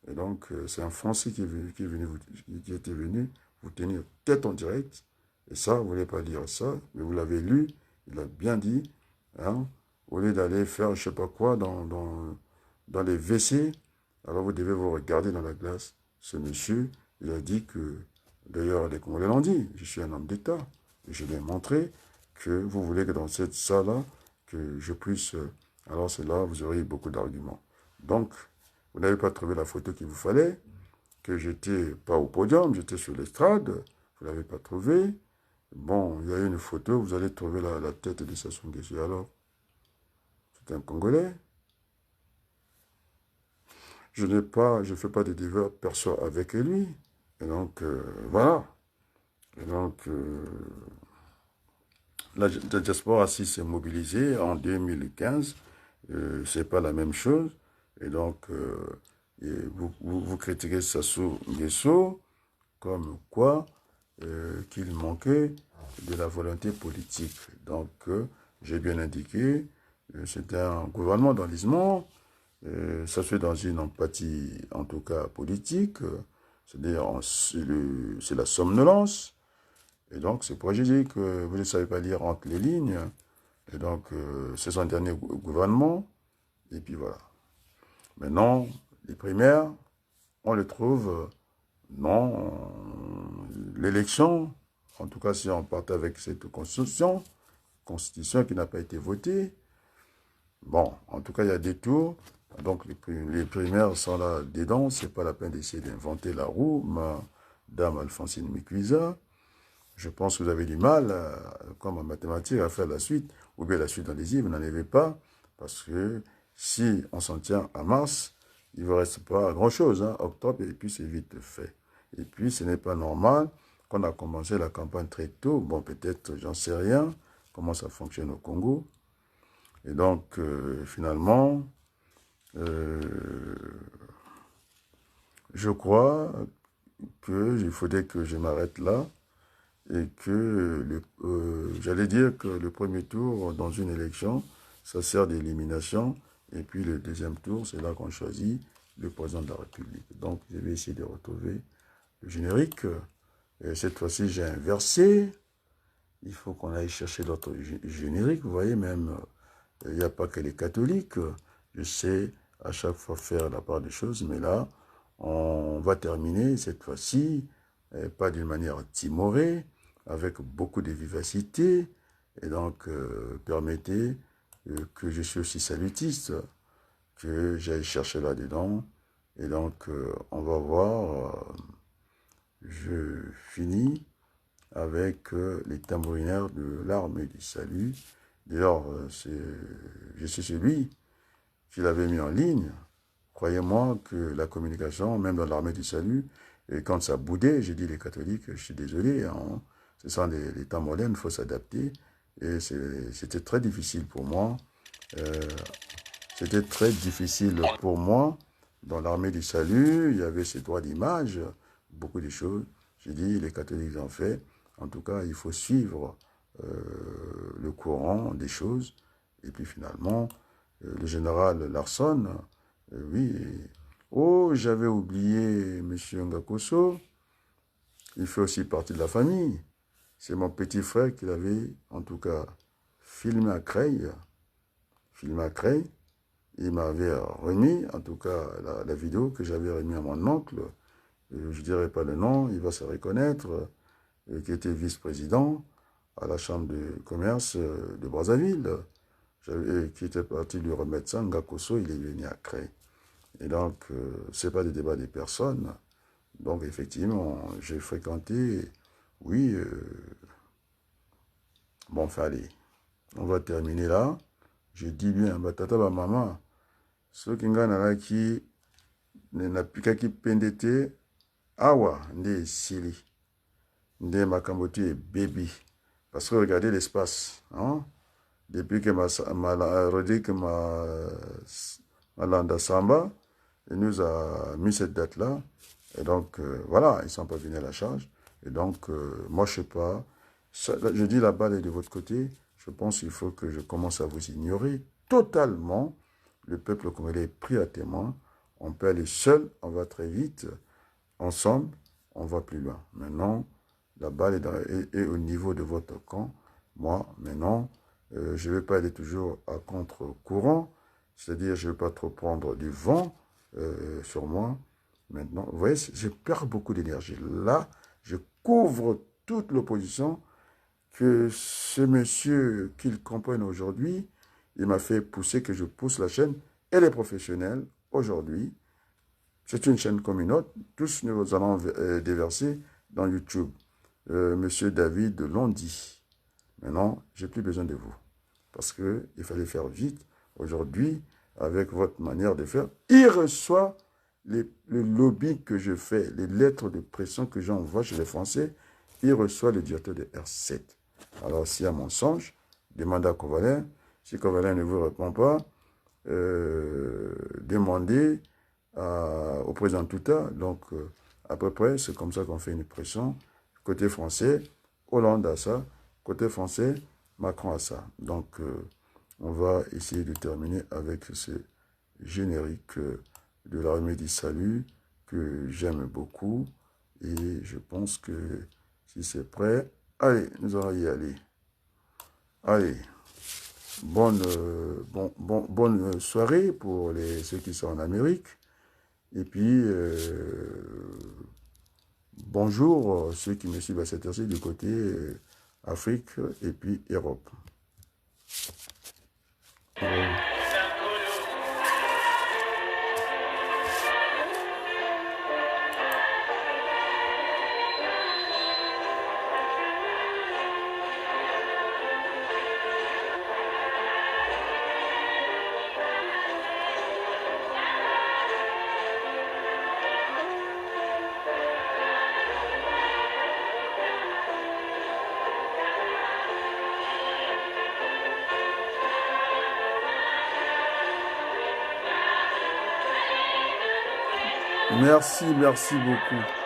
S1: Et donc, c'est un Français qui était venu vous tenir tête en direct. Et ça, vous ne voulez pas lire ça, mais vous l'avez lu, il a bien dit, hein, au lieu d'aller faire je ne sais pas quoi dans les WC, alors vous devez vous regarder dans la glace. Ce monsieur, il a dit que, d'ailleurs, les Congolais l'ont dit, je suis un homme d'État. Et je lui ai montré que vous voulez que dans cette salle-là, que je puisse... alors c'est là, vous aurez beaucoup d'arguments. Donc, vous n'avez pas trouvé la photo qu'il vous fallait, que j'étais pas au podium, j'étais sur l'estrade, vous ne l'avez pas trouvé. Bon, il y a une photo, vous allez trouver la tête de Sassou Nguesso. Alors, c'est un Congolais. Je ne fais pas de divers perso avec lui. Et donc, voilà. Et donc, la diaspora si s'est mobilisée en 2015. C'est pas la même chose. Et donc, vous critiquez Sassou Nguesso comme quoi qu'il manquait de la volonté politique. Donc, j'ai bien indiqué, c'était un gouvernement d'enlisement, ça se fait dans une empathie, en tout cas politique, c'est-à-dire c'est la somnolence. Et donc, c'est pourquoi j'ai dit que vous ne savez pas lire entre les lignes. Et donc, c'est son dernier gouvernement. Et puis voilà. Maintenant, les primaires, on les trouve, non, l'élection, en tout cas si on part avec cette constitution qui n'a pas été votée, bon, en tout cas il y a des tours, donc les primaires sont là dedans, c'est pas la peine d'essayer d'inventer la roue, madame Alphonsine Mikuisa, je pense que vous avez du mal, comme en mathématiques, à faire la suite, ou bien la suite dans les îles, vous n'en avez pas, parce que si on s'en tient à mars, il ne vous reste pas grand-chose, hein, octobre, et puis c'est vite fait. Et puis, ce n'est pas normal qu'on a commencé la campagne très tôt, bon, peut-être, j'en sais rien, comment ça fonctionne au Congo. Et donc, finalement, je crois qu'il faudrait que je m'arrête là, et que, j'allais dire que le premier tour dans une élection, ça sert d'élimination, et puis le deuxième tour, c'est là qu'on choisit le président de la République. Donc, je vais essayer de retrouver le générique. Et cette fois-ci, j'ai inversé. Il faut qu'on aille chercher d'autres génériques. Vous voyez, même, il n'y a pas que les catholiques. Je sais à chaque fois faire la part des choses, mais là, on va terminer cette fois-ci, pas d'une manière timorée, avec beaucoup de vivacité. Et donc, permettez que je suis aussi salutiste, que j'aille chercher là-dedans. Et donc, on va voir, je finis avec les tambourinaires de l'armée du salut. D'ailleurs, je suis celui qu'il avait mis en ligne. Croyez-moi que la communication, même dans l'armée du salut, et quand ça boudait, j'ai dit les catholiques, je suis désolé, hein, ce sont les temps modernes, il faut s'adapter. Et c'était très difficile pour moi. Euh, C'était très difficile pour moi. Dans l'armée du salut, il y avait ces droits d'image, beaucoup de choses. J'ai dit, les catholiques en fait. En tout cas, il faut suivre le courant des choses. Et puis finalement, le général Larsson, oui. Oh, j'avais oublié M. Ngakoso. Il fait aussi partie de la famille. C'est mon petit frère qui l'avait, en tout cas, filmé à Creil. Filmé à Creil. Il m'avait remis, en tout cas, la vidéo que j'avais remis à mon oncle. Je ne dirai pas le nom, il va se reconnaître, qui était vice-président à la chambre de commerce de Brazzaville, qui était parti lui remettre ça. Ngakoso, il est venu à Cré. Et donc, ce n'est pas des débats des personnes. Donc, effectivement, j'ai fréquenté, oui, bon, enfin, allez, on va terminer là. Je dis bien, tata, maman, ce qui napikaki pende te awa nde esili nde makambo tu baby parce que regardez l'espace hein? Depuis que Rodrigue Malanda Samba nous a mis cette date là et donc voilà, ils ne sont pas venus à la charge et donc moi je sais pas, je dis la balle est de votre côté. Je pense qu'il faut que je commence à vous ignorer totalement. Le peuple congolais est pris à témoin. On peut aller seul, on va très vite. Ensemble, on va plus loin. Maintenant, la balle est au niveau de votre camp. Moi, maintenant, je ne vais pas aller toujours à contre-courant. C'est-à-dire, je ne vais pas trop prendre du vent sur moi. Maintenant, vous voyez, je perds beaucoup d'énergie. Là, je couvre toute l'opposition que ce monsieur qu'il comprenne aujourd'hui, il m'a fait pousser que je pousse la chaîne et les professionnels aujourd'hui. C'est une chaîne comme une autre. Tous nous allons déverser dans YouTube. Monsieur David l'ont dit. Maintenant, j'ai plus besoin de vous. Parce qu'il fallait faire vite. Aujourd'hui, avec votre manière de faire, il reçoit le lobby que je fais, les lettres de pression que j'envoie chez les Français. Il reçoit le directeur de R7. Alors, s'il y a mensonge, demandez à Covalin. Si Covalin ne vous répond pas, demandez au président Touta. Donc, à peu près, c'est comme ça qu'on fait une pression. Côté français, Hollande a ça. Côté français, Macron a ça. Donc, on va essayer de terminer avec ce générique de l'armée du salut que j'aime beaucoup. Et je pense que si c'est prêt, allez, nous allons y aller. Allez, bonne soirée pour ceux qui sont en Amérique. Et puis, bonjour ceux qui me suivent à cette heure-ci du côté Afrique et puis Europe. Merci beaucoup.